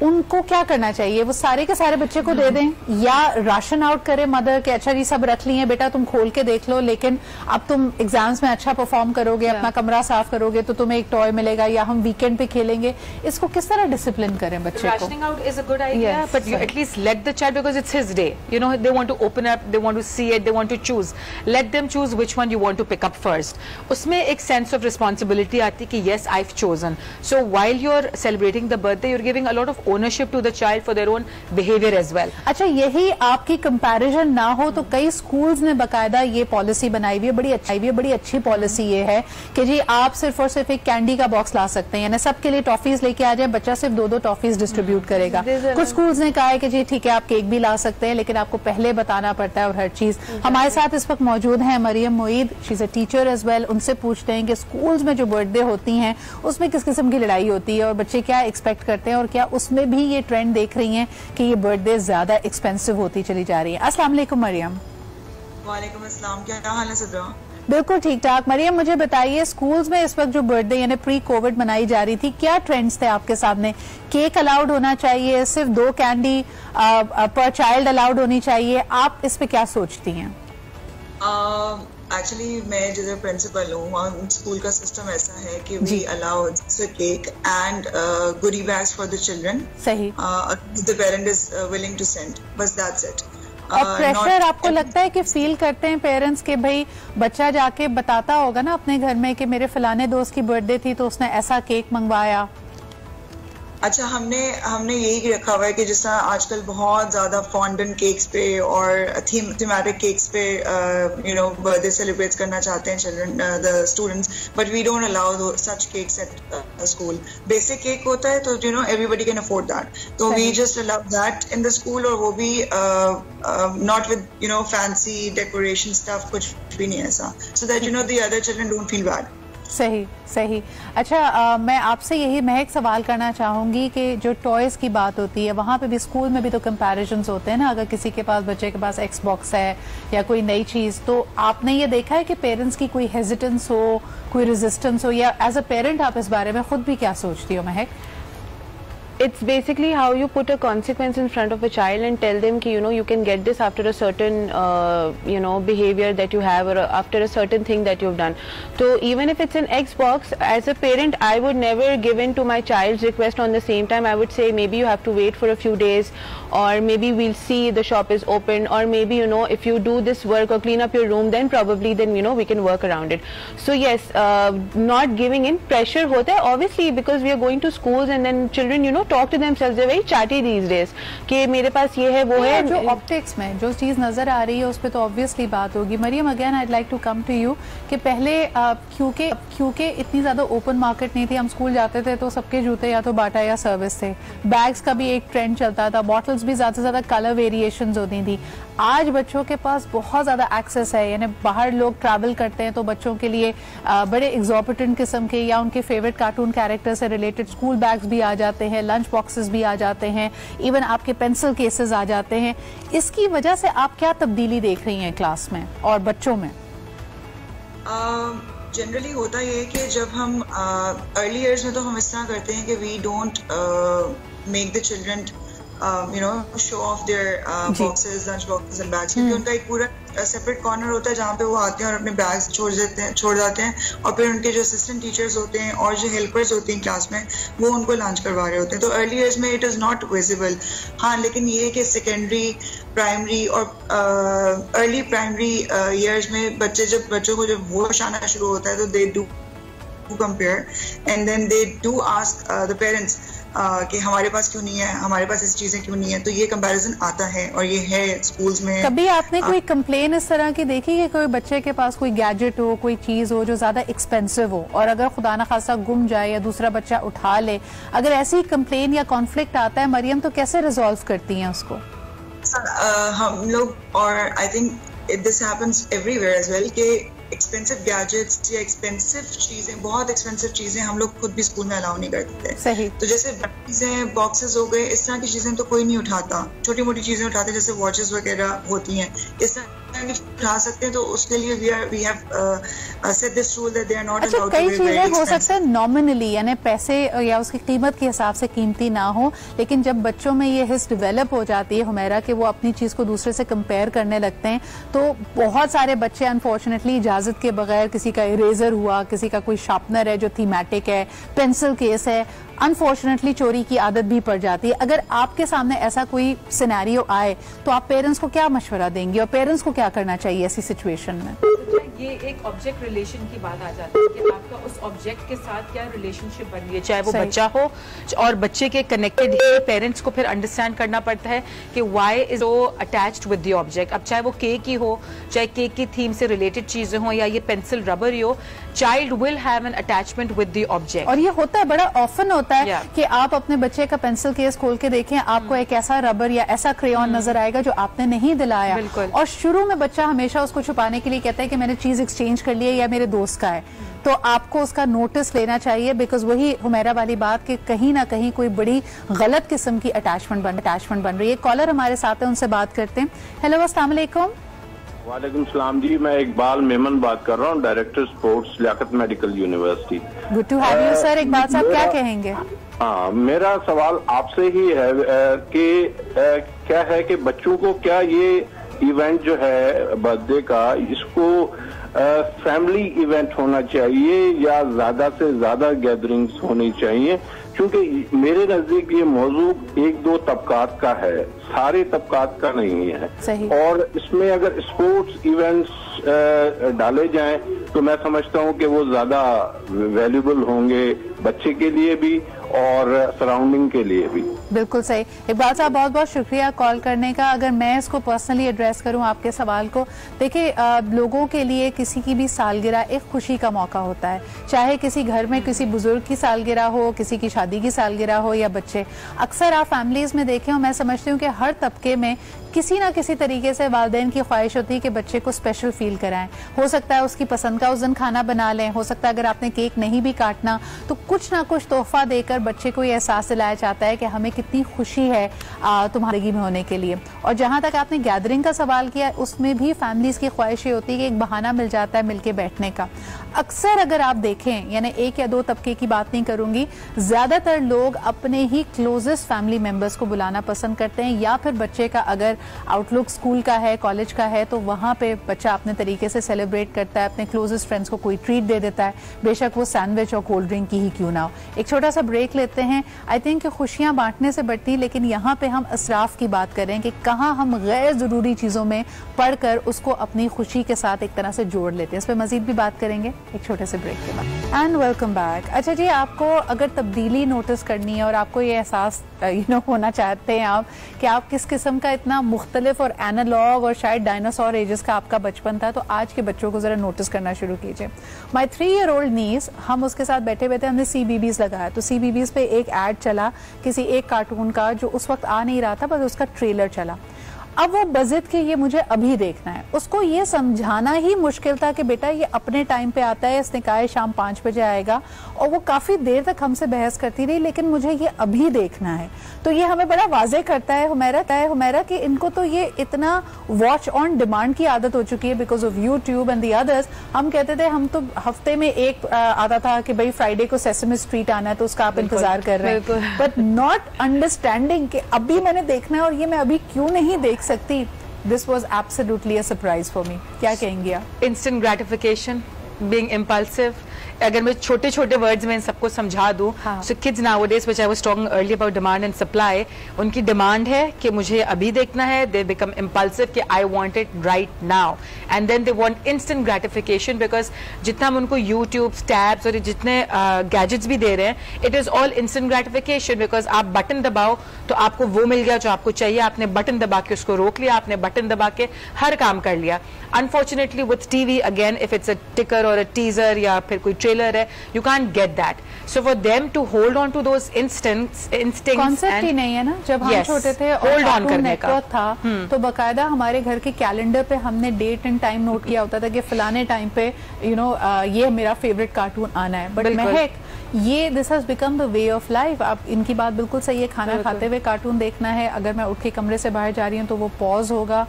उनको क्या करना चाहिए? वो सारे के सारे बच्चे को दे दें, या राशन आउट करे मदर के अच्छा जी सब रख लिए बेटा, तुम खोल के देख लो, लेकिन अब तुम एग्जाम्स में अच्छा परफॉर्म करोगे, अपना कमरा साफ करोगे तो तुम्हें एक टॉय मिलेगा, या हम वीकेंड पे खेलेंगे. इसको किस तरह डिसिप्लिन करें बच्चे को? Rationing out is a good idea, but you at least let the child, because it's his day, they want to open up, they want to see it, they want to choose. Let them choose which one you want to pick up first. उसमें एक sense of responsibility आती है कि yes I have chosen. So while you are celebrating the birthday, you are giving a lot of ownership to the for their own behavior as well. अच्छा, यही आपकी comparison ना हो तो कई स्कूल्स ने बकायदा ये पॉलिसी बनाई हुई है, बड़ी अच्छी पॉलिसी ये है कि जी आप सिर्फ और सिर्फ एक कैंडी का बॉक्स ला सकते हैं, यानी सबके लिए टॉफीज लेके आ जाए, बच्चा सिर्फ 2-2 टॉफीज डिस्ट्रीब्यूट करेगा. कुछ स्कूल्स ने कहा है कि जी ठीक है आप केक भी ला सकते हैं, लेकिन आपको पहले बताना पड़ता है और हर चीज. हमारे साथ इस वक्त मौजूद है Maryam Moeed, she is a teacher as well. उनसे पूछते हैं कि स्कूल्स में जो बर्थडे होती हैं उसमें किस किस्म की लड़ाई होती है और बच्चे क्या एक्सपेक्ट करते हैं, और क्या उसमें भी ये ट्रेंड देख रही हैं कि ये बर्थडे ज्यादा एक्सपेंसिव होती चली जा रही है. अस्सलाम वालेकुम मरियम. वालेकुम अस्सलाम, क्या हाल है सिद्रा? बिल्कुल ठीक ठाक. मरियम, मुझे बताइए, स्कूल्स में इस वक्त जो बर्थडे यानी प्री कोविड मनाई जा रही थी, क्या ट्रेंड्स थे आपके सामने? केक अलाउड होना चाहिए, सिर्फ 2 कैंडी पर चाइल्ड अलाउड होनी चाहिए, आप इस पे क्या सोचती हैं? एक्चुअली मैं जो प्रिंसिपल हूँ, स्कूल का सिस्टम ऐसा है कि we allow cake and goody bags for the children. सही. The parent is willing to send, बस दैट्स इट. और प्रेशर आपको लगता है कि फील करते हैं पेरेंट्स के भाई बच्चा जाके बताता होगा ना अपने घर में कि मेरे फलाने दोस्त की बर्थडे थी तो उसने ऐसा केक मंगवाया? اچھا ہم نے یہی رکھا ہوا ہے کہ جس طرح آج کل بہت زیادہ فونڈنٹ کیکس پہ اور تھیمیٹک کیکس پہ برتھ ڈے سیلیبریٹ کرنا چاہتے ہیں children the students, but we don't allow such cakes at school. Basic cake ہوتا ہے تو everybody can afford that, تو we just allow that in the school, اور وہ بھی not with fancy decoration stuff, کچھ بھی نہیں ایسا, so that the other children don't feel bad. صحیح. اچھا میں آپ سے یہی مہک سوال کرنا چاہوں گی کہ جو ٹوائز کی بات ہوتی ہے وہاں پہ بھی اسکول میں بھی تو کمپیریزنز ہوتے ہیں نا, اگر کسی کے پاس بچے کے پاس ایکس باکس ہے یا کوئی نئی چیز, تو آپ نے یہ دیکھا ہے کہ پیرنٹس کی کوئی ہیزیٹنس ہو, کوئی ریزسٹنس ہو, یا ایز اے پیرنٹ آپ اس بارے میں خود بھی کیا سوچتی ہو مہک؟ It's basically how you put a consequence in front of a child and tell them ki you can get this after a certain behavior that you have, or after a certain thing that you've done. So even if it's an Xbox, as a parent I would never give in to my child's request on the same time. I would say maybe you have to wait for a few days, or maybe we'll see the shop is open, or maybe if you do this work or clean up your room, then probably we can work around it. So yes, not giving in. Pressure hota hai obviously, because we are going to schools and then children talk to themselves. They're very chatty these days کہ میرے پاس یہ ہے وہ ہے. جو optics میں جو چیز نظر آ رہی ہے اس پہ تو obviously بات ہوگی. مریم again I'd like to come to you کہ پہلے کیونکہ اتنی زیادہ اوپن مارکیٹ نہیں تھی, ہم اسکول جاتے تھے تو سب کے جوتے یا تو باٹا یا سروس تھے, بیگس کا بھی ایک ٹرینڈ چلتا تھا, باٹلز بھی زیادہ سے زیادہ کلر ویریشنز ہوتی تھی. آج بچوں کے پاس بہت زیادہ ایکسیس ہے, یعنی باہر لوگ ٹریول کرتے ہیں تو بچوں کے لیے بڑے ایگزوربیٹنٹ قسم کے یا ان کے فیوریٹ کارٹون کیریکٹر سے ریلیٹڈ اسکول بیگس بھی آ جاتے ہیں, لنچ باکسز بھی آ جاتے ہیں, ایون آپ کے پینسل کیسز آ جاتے ہیں. اس کی وجہ سے آپ کیا تبدیلی دیکھ رہی ہیں کلاس میں اور بچوں میں؟ جنرلی ہوتا یہ کہ جب ہم ارلی ایئرز میں تو ہم اس طرح کرتے ہیں کہ we don't make the children show off their boxes, lunch boxes and bags, کیونکہ ان کا ایک پورا سیپریٹ کارنر ہوتا ہے جہاں پہ وہ آتے ہیں اور اپنے بیگس چھوڑ جاتے ہیں, اور پھر ان کے جو اسسٹنٹ ٹیچرز ہوتے ہیں اور جو ہیلپرز ہوتے ہیں کلاس میں وہ ان کو لانچ کروا رہے ہوتے ہیں. تو ارلی ایئرز میں اٹ از ناٹ ویزیبل. ہاں لیکن یہ ہے کہ سیکنڈری, پرائمری اور ارلی پرائمری ایئرز میں بچوں کو جب ہوش آنا شروع ہوتا ہے تو they do compare and then they do ask the parents کہ ہمارے پاس کیوں نہیں ہے, ہمارے پاس ایسی چیزیں کیوں نہیں ہیں. تو یہ کمپیریزن آتا ہے اور یہ ہے اسکولز میں. کبھی آپ نے کوئی کمپلین اس طرح کی دیکھی کہ کوئی بچے کے پاس کوئی گیجٹ ہو, کوئی چیز ہو جو زیادہ ایکسپینسو ہو, اور اگر خدا نخواستہ گم جائے یا دوسرا بچہ اٹھا لے, اگر ایسی کمپلین یا کانفلکٹ آتا ہے مریم تو کیسے ریزالو کرتی ہیں اس کو؟ ہم لوگ, اور I think this happens everywhere as well, کہ ایکسپینسو گیجٹس یا ایکسپینسو چیزیں, بہت ایکسپینسو چیزیں ہم لوگ خود بھی اسکول میں الاؤ نہیں کرتے تھے. تو جیسے چیزیں, باکسز ہو گئے, اس طرح کی چیزیں تو کوئی نہیں اٹھاتا. چھوٹی موٹی چیزیں اٹھاتے جیسے واچز وغیرہ ہوتی ہیں, اس طرح کی اٹھا سکتے ہیں. تو اس کے لیے we have set this rule that they are not allowed. کئی چیزیں ہو سکتا ہے نامنلی, یعنی پیسے یا اس کی قیمت کے حساب سے قیمتی نہ ہو, لیکن جب بچوں میں یہ حس ڈیولپ ہو جاتی ہے ہمیرا کہ وہ اپنی چیز کو دوسرے سے کمپیئر کرنے لگتے ہیں, تو بہت سارے بچے انفارچونیٹلی اجازت کے بغیر, کسی کا اریزر ہوا, کسی کا کوئی شارپنر ہے جو تھیمیٹک ہے, پینسل کیس ہے, انفارچونیٹلی چوری کی عادت بھی پڑ جاتی ہے. اگر آپ کے سامنے ایسا کوئی سینیریو آئے تو آپ پیرنٹس کو کیا مشورہ دیں گے, اور پیرنٹس کو کیا کرنا چاہیے ایسی سچویشن میں؟ یہ ایک آبجیکٹ ریلیشن کی بات آ جاتی ہے کہ آپ کا اس آبجیکٹ کے ساتھ کیا ریلیشن شپ بن رہی ہے, چاہے وہ بچہ ہو اور بچے کے کنیکٹڈ ہے. پیرنٹس کو پھر انڈرسٹینڈ کرنا پڑتا ہے کہ why is so attached with the object. اب چاہے وہ کیک ہی ہو, چاہے کیک کی تھیم سے ریلیٹڈ چیزیں ہوں, یا یہ pencil rubber he who, child will have an attachment with the object. اور یہ ہوتا ہے, بڑا آفن ہوتا ہے کہ آپ اپنے بچے کا پینسل کیس کھول کے دیکھیں, آپ کو ایک ایسا ربر یا ایسا کریون نظر آئے گا جو آپ نے نہیں دلایا, اور شروع میں بچہ ہمیشہ اس کو چھپانے کے لیے کہتا ہے کہ میں نے چیز ایکسچینج کر لی ہے یا میرے دوست کا ہے. تو آپ کو اس کا نوٹس لینا چاہیے, بیکاز وہی ہمیرا والی بات کہ کہیں نہ کہیں کوئی بڑی غلط قسم کی اٹیچمنٹ بن رہی ہے. کالر ہمارے ساتھ ہیں, ان سے بات کرتے ہیں. ہیلو, السلام علیکم. وعلیکم السلام جی, میں اقبال میمن بات کر رہا ہوں, director sports Liaquat medical university. Good to have you sir. Iqbal Sahab کیا کہیں گے؟ ہاں, میرا سوال آپ سے ہی ہے کہ کیا ہے کہ بچوں کو کیا یہ ایونٹ جو ہے برتھ ڈے کا, اس کو فیملی ایونٹ ہونا چاہیے یا زیادہ سے زیادہ گیدرنگز ہونی چاہیے؟ کیونکہ میرے نزدیک یہ موضوع ایک دو طبقات کا ہے, سارے طبقات کا نہیں ہے. اور اس میں اگر اسپورٹس ایونٹس ڈالے جائیں تو میں سمجھتا ہوں کہ وہ زیادہ ویلیوبل ہوں گے بچے کے لیے بھی اور سراؤنڈنگ کے لیے بھی. بالکل صحیح. اقبال صاحب بہت بہت شکریہ کال کرنے کا. اگر میں اس کو پرسنلی ایڈریس کروں آپ کے سوال کو, دیکھیں لوگوں کے لیے کسی کی بھی سالگرہ ایک خوشی کا موقع ہوتا ہے, چاہے کسی گھر میں کسی بزرگ کی سالگرہ ہو, کسی کی شادی کی سالگرہ ہو یا بچے. اکثر آپ فیملیز میں دیکھیں, اور میں سمجھتی ہوں کہ ہر طبقے میں کسی نہ کسی طریقے سے والدین کی خواہش ہوتی ہے کہ بچے کو اسپیشل فیل کرائیں. ہو سکتا ہے اس کی پسند کا اس دن کھانا بنا لیں, ہو سکتا ہے اگر آپ نے کیک نہیں بھی کاٹنا تو کچھ نہ کچھ تحفہ دے کر بچے کو یہ احساس دلایا جاتا ہے کہ ہمیں کتنی خوشی ہے تمہاری زندگی میں ہونے کے لیے. اور جہاں تک آپ نے گیدرنگ کا سوال کیا, اس میں بھی فیملیز کی خواہش یہ ہوتی ہے کہ ایک بہانہ مل جاتا ہے مل کے بیٹھنے کا. اکثر اگر آپ دیکھیں, یعنی ایک یا دو طبقے کی بات نہیں کروں گی, زیادہ تر لوگ اپنے ہی کلوزسٹ فیملی ممبرس کو بلانا پسند کرتے ہیں, یا پھر بچے کا اگر آؤٹ لک اسکول کا ہے, کالج کا ہے, تو وہاں پہ بچہ اپنے طریقے سے سیلیبریٹ کرتا ہے, اپنے کلوزسٹ فرینڈس کو کوئی ٹریٹ دے دیتا ہے, بے شک وہ سینڈوچ اور کولڈ ڈرنک کی ہی کیوں نہ ہو. ایک چھوٹا سا بریک لیتے ہیں. آئی تھنک کہ خوشیاں بانٹنے سے بڑھتی, لیکن یہاں پہ ہم اسراف کی بات کریں کہ کہاں ہم غیر ضروری چیزوں میں پڑھ کر اس کو اپنی خوشی کے ساتھ ایک طرح سے جوڑ لیتے ہیں. اس پہ مزید بھی بات کریں گے ایک چھوٹے سے بریک کے بعد. And welcome back. اچھا جی, آپ کو اگر تبدیلی نوٹس کرنی ہے اور آپ کو یہ احساس ہونا چاہتے ہیں آپ کہ آپ کس قسم کا اتنا مختلف اور اینالاگ اور شاید ڈائناسور ایجز کا آپ کا بچپن تھا, تو آج کے بچوں کو ذرا نوٹس کرنا شروع کیجئے. مائی 3-year-old نیس, ہم اس کے ساتھ بیٹھے بیٹھے ہم نے CBBS لگایا, تو CBBS پہ ایک ایڈ چلا کسی ایک کارٹون کا جو اس وقت آ نہیں رہا تھا, بس اس کا ٹریلر چلا. اب وہ بضد کہ یہ مجھے ابھی دیکھنا ہے. اس کو یہ سمجھانا ہی مشکل تھا کہ بیٹا یہ اپنے ٹائم پہ آتا ہے, اس نے کہا ہے شام 5 بجے آئے گا, اور وہ کافی دیر تک ہم سے بحث کرتی رہی, لیکن مجھے یہ ابھی دیکھنا ہے. تو یہ ہمیں بڑا واضح کرتا ہے ہمیرا کہ ان کو تو یہ اتنا واچ آن ڈیمانڈ کی عادت ہو چکی ہے because of YouTube and the others. ہم کہتے تھے ہم تو ہفتے میں ایک آتا تھا کہ بھائی فرائیڈے کو سیسمی اسٹریٹ آنا ہے, تو اس کا آپ انتظار کر رہے ہیں, بٹ ناٹ انڈرسٹینڈنگ کہ ابھی میں نے دیکھنا ہے اور یہ میں ابھی کیوں نہیں دیکھ سکتی. This was absolutely a surprise for me. کیا کہیں گے آپ؟ Instant gratification, being impulsive. اگر میں چھوٹے چھوٹے ورڈز میں ان سب کو سمجھا دوں, so kids nowadays, which I was talking earlier about demand and supply, ان کی ڈیمانڈ ہے کہ مجھے ابھی دیکھنا ہے. They become impulsive کہ I want it right now, and then they want instant gratification because جتنا ہم ان کو YouTube, tabs اور جتنے گیجٹس بھی دے رہے ہیں, it is all instant gratification because آپ بٹن دباؤ تو آپ کو وہ مل گیا جو آپ کو چاہیے, آپ نے بٹن دبا کے اس کو روک لیا, آپ نے بٹن دبا کے ہر کام کر لیا. Unfortunately with TV again, if it's a ticker or a teaser یا پھر کوئی ٹریلر ہے, you can't get that. So for them to hold on to those instincts concept ہی نہیں ہے نا. جب ہم چھوٹے تھے اور کارٹون نیٹورک تھا تو باقاعدہ ہمارے گھر کے کیلنڈر پہ ہم نے ڈیٹ اینڈ ٹائم نوٹ کیا ہوتا تھا کہ فلانے ٹائم پہ یہ میرا فیوریٹ کارٹون آنا ہے. بٹ مہک, یہ this has become the way of life. اب ان کی بات بالکل صحیح ہے, کھانا کھاتے ہوئے کارٹون دیکھنا ہے, اگر میں اٹھ کے کمرے سے باہر جا رہی ہوں تو وہ پاز ہوگا.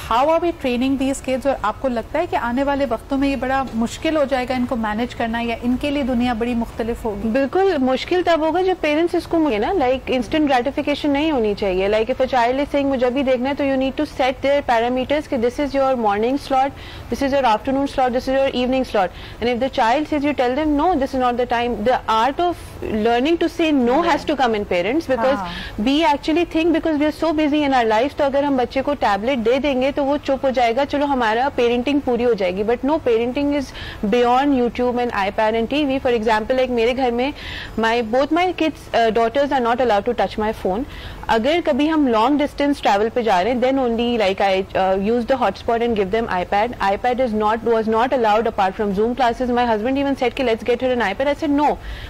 How are we training these kids? اور آپ کو لگتا ہے کہ آنے والے وقتوں میں یہ بڑا مشکل ہو جائے گا ان کو مینج کرنا, یا ان کے لیے دنیا بڑی مختلف ہوگی؟ بالکل مشکل تب ہوگا جب پیرنٹس اس کو نا لائک انسٹنٹ گریٹیفیکیشن نہیں ہونی چاہیے. Like if a child is seeing مجھے بھی دیکھنا ہے, تو you need to set their parameters کہ this is your morning slot, this is your afternoon slot, this is your evening slot. And if the child says, you tell them no, this is not the time. The art of learning to say no has to come in parents because we actually think because we are so busy in our lives, تو اگر ہم بچے کو tablet دے دیں گے تو وہ چپ ہو جائے گا, چلو ہمارا پیرنٹنگ پوری ہو جائے گی. But no, parenting is beyond YouTube and iPad and TV. For example like میرے گھر میں both my kids daughters are not allowed to touch my phone. اگر کبھی ہم لانگ ڈسٹینس ٹریول پہ جا رہے ہیں, then only like I use the hotspot and give them iPad. IPad was not allowed apart from Zoom classes. My husband even said let's get her an iPad. I said no,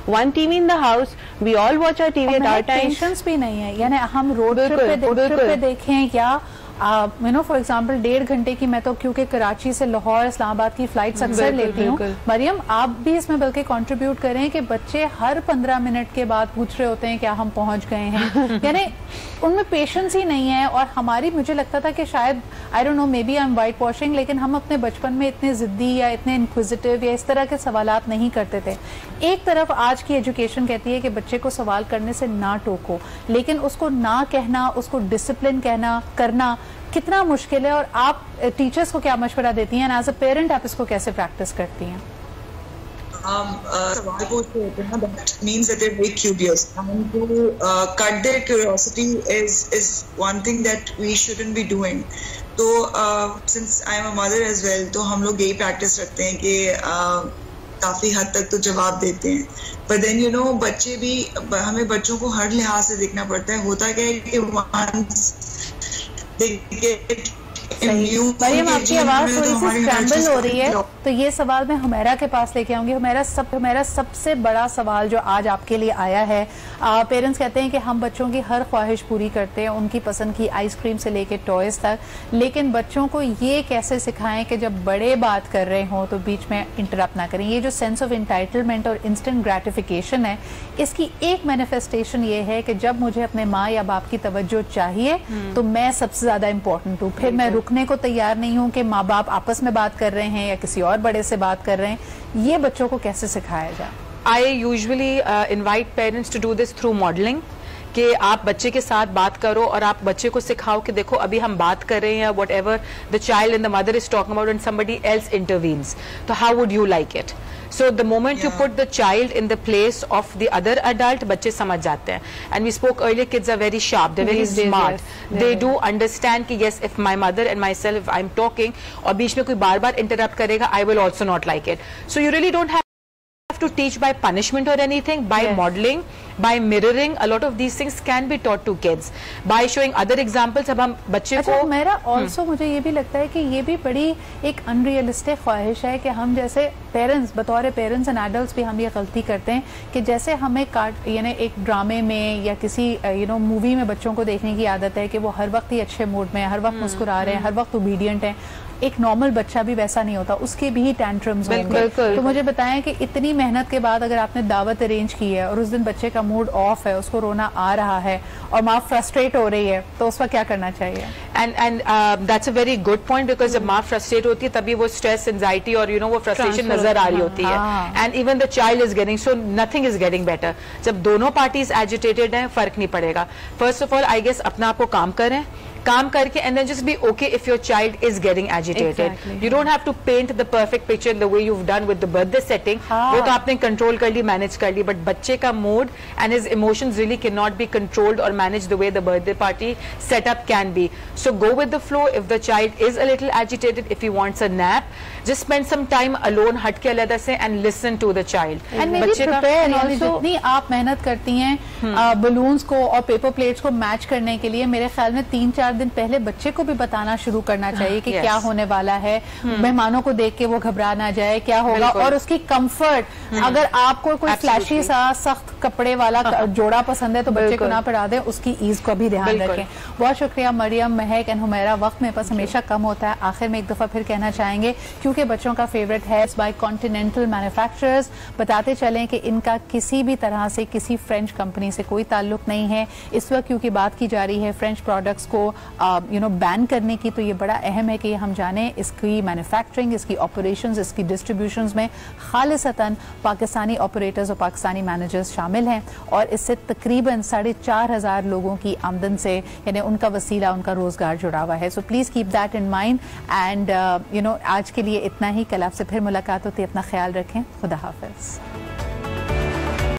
one TV in the house, we all watch our TV at our time. Patience بھی نہیں ہے, یعنی ہم road trip پہ دیکھیں یا for example 1.5 گھنٹے کی, میں تو کیونکہ کراچی سے لاہور اسلام آباد کی فلائٹس اکثر لیتی ہوں, مریم آپ بھی اس میں بلکہ کنٹریبیوٹ کریں کہ بچے ہر 15 منٹ کے بعد پوچھ رہے ہوتے ہیں کیا ہم پہنچ گئے ہیں. یعنی ان میں پیشنس ہی نہیں ہے. اور ہماری, مجھے لگتا تھا کہ شاید I don't know, may be I am whitewashing, لیکن ہم اپنے بچپن میں اتنے ضدی یا اتنے انکوزیٹو یا اس طرح کے سوالات نہیں کرتے تھے. ایک طرف آج کی ایجوکیشن کہتی ہے کہ بچے کو سوال کرنے سے نہ ٹوکو, لیکن اس کو نہ کہنا, اس کو ڈسپلن کرنا کتنا مشکل ہے. اور آپ ٹیچرز کو کیا مشورہ دیتی ہیں, ایز اے پیرنٹ آپ اس کو کیسے پریکٹس کرتی ہیں؟ سوال پوچھتے ہوتے ہیں, that means that they're very curious, and to cut their curiosity is one thing that we shouldn't be doing. تو since I am a mother as well, تو ہم لوگ یہی پریکٹس رکھتے ہیں کہ काफी हद तक तो जवाब देते हैं, but then you know बच्चे भी, हमें बच्चों को हर लिहाज से देखना पड़ता है. होता क्या है कि once they get मरियम, आपकी आवाज थोड़ी सी स्क्रैम्बल हो रही है, तो ये सवाल मैं हुमैरा के पास लेके आऊंगी. हुमैरा, सबसे बड़ा सवाल जो आज आपके लिए आया है, पेरेंट्स कहते हैं कि हम बच्चों की हर ख्वाहिश पूरी करते हैं, उनकी पसंद की आइसक्रीम से लेके टॉयज तक, लेकिन बच्चों को ये कैसे सिखाएं कि जब बड़े बात कर रहे हों तो बीच में इंटरप्ट ना करें. ये जो सेंस ऑफ इंटाइटलमेंट और इंस्टेंट ग्रेटिफिकेशन है, इसकी एक मैनिफेस्टेशन ये है कि जब मुझे अपने माँ या बाप की तवज्जो चाहिए तो मैं सबसे ज्यादा इंपॉर्टेंट हूँ, फिर मैं रुकने को तैयार नहीं हूं कि माँ बाप आपस में बात कर रहे हैं या किसी और बड़े से बात कर रहे हैं. ये बच्चों को कैसे सिखाया जाए? I usually invite parents to do this through modeling. कि आप बच्चे के साथ बात करो और आप बच्चे को सिखाओ कि देखो अभी हम बात कर रहे हैं, what ever the child and the mother is talking about and somebody else intervenes, तो how would you like it? So the moment you put the child in the place of the other adult, बच्चे समझ जाते हैं. And we spoke earlier, kids are very sharp, they're very smart. They do understand कि yes, if my mother and myself, if I'm talking और बीच में कोई बार बार interrupt करेगा, I will also not like it. So you really don't have to teach by punishment or anything, by modeling, by mirroring. A lot of these things can be taught to kids by showing other examples. अब हम बच्चे को मेरा also मुझे ये भी लगता है कि ये भी बड़ी एक अनरियलिस्टिक ख्वाहिश है कि हम जैसे पेरेंट्स, बतौर पेरेंट्स एंड एडल्ट्स भी हम ये गलती करते हैं कि जैसे हमें यानी एक ड्रामे में या किसी मूवी में बच्चों को देखने की आदत है कि वो हर वक्त ही अच्छे मूड में, हर वक्त मुस्कुरा रहे हैं, हर वक्त ओबीडियंट हैं. एक नॉर्मल बच्चा भी वैसा नहीं होता, उसके भी टैंट्रम्स होंगे. तो मुझे बताएं कि इतनी मेहनत के बाद अगर आपने दावत अरेंज की है और उस दिन बच्चे का मूड ऑफ है, उसको रोना आ रहा है और माँ फ्रस्ट्रेट हो रही है, तो उसका क्या करना चाहिए? And that's a very good point, because जब माँ फ्रस्ट्रेट होती है तभी वो स्ट्रेस, एंजाइटी और वो फ्रस्ट्रेशन नजर आ रही होती है. And even the child is getting, so nothing is getting better. जब दोनों पार्टीज एजिटेटेड हैं, फर्क नहीं पड़ेगा. First of all I guess अपना आपको काम करें, काम करके and then just be okay if your child is getting agitated. You don't have to paint the perfect picture the way you've done with the birthday setting. वो तो आपने control कर ली, manage कर ली, but बच्चे का mood and his emotions really cannot be controlled or managed the way the birthday party setup can be. So go with the flow. If the child is a little agitated, if he wants a nap, just spend some time alone, हट के अलग से and listen to the child. And maybe prepare. जितनी आप मेहनत करती हैं balloons को और पेपर प्लेट्स को मैच करने के लिए, मेरे ख्याल में 3-4 दिन पहले बच्चे को भी बताना शुरू करना चाहिए कि क्या होने वाला है, मेहमानों को देख के वो घबरा ना जाए, क्या होगा, और उसकी कंफर्ट. अगर आपको कोई फ्लैशी सा सख्त कपड़े वाला जोड़ा पसंद है तो बच्चे को ना पढ़ा दें, उसकी ईज का भी ध्यान रखें. बहुत शुक्रिया मरियम, महक एंड हुमैरा. वक्त में बस हमेशा कम होता है. आखिर में एक दफा फिर कहना चाहेंगे, क्योंकि बच्चों का फेवरेट है बाय कॉन्टिनेंटल मैन्युफैक्चरर्स, बताते चलें कि इनका किसी भी तरह से किसी फ्रेंच कंपनी से कोई ताल्लुक नहीं है. इस वक्त क्योंकि बात की जा रही है फ्रेंच प्रोडक्ट्स को बैन करने की, तो ये बड़ा अहम है कि हम जाने इसकी मैन्युफैक्चरिंग, इसकी ऑपरेशंस, इसकी डिस्ट्रीब्यूशंस में खालिसतन पाकिस्तानी ऑपरेटर्स और पाकिस्तानी मैनेजर्स शामिल हैं, और इससे तकरीबन 4,500 लोगों की आमदन से यानी उनका वसीला, उनका रोजगार जुड़ा हुआ है. So please keep that in mind. And आज के लिए इतना ही. कल आपसे फिर मुलाकात होती है. अपना ख्याल रखें. खुदा हाफिज.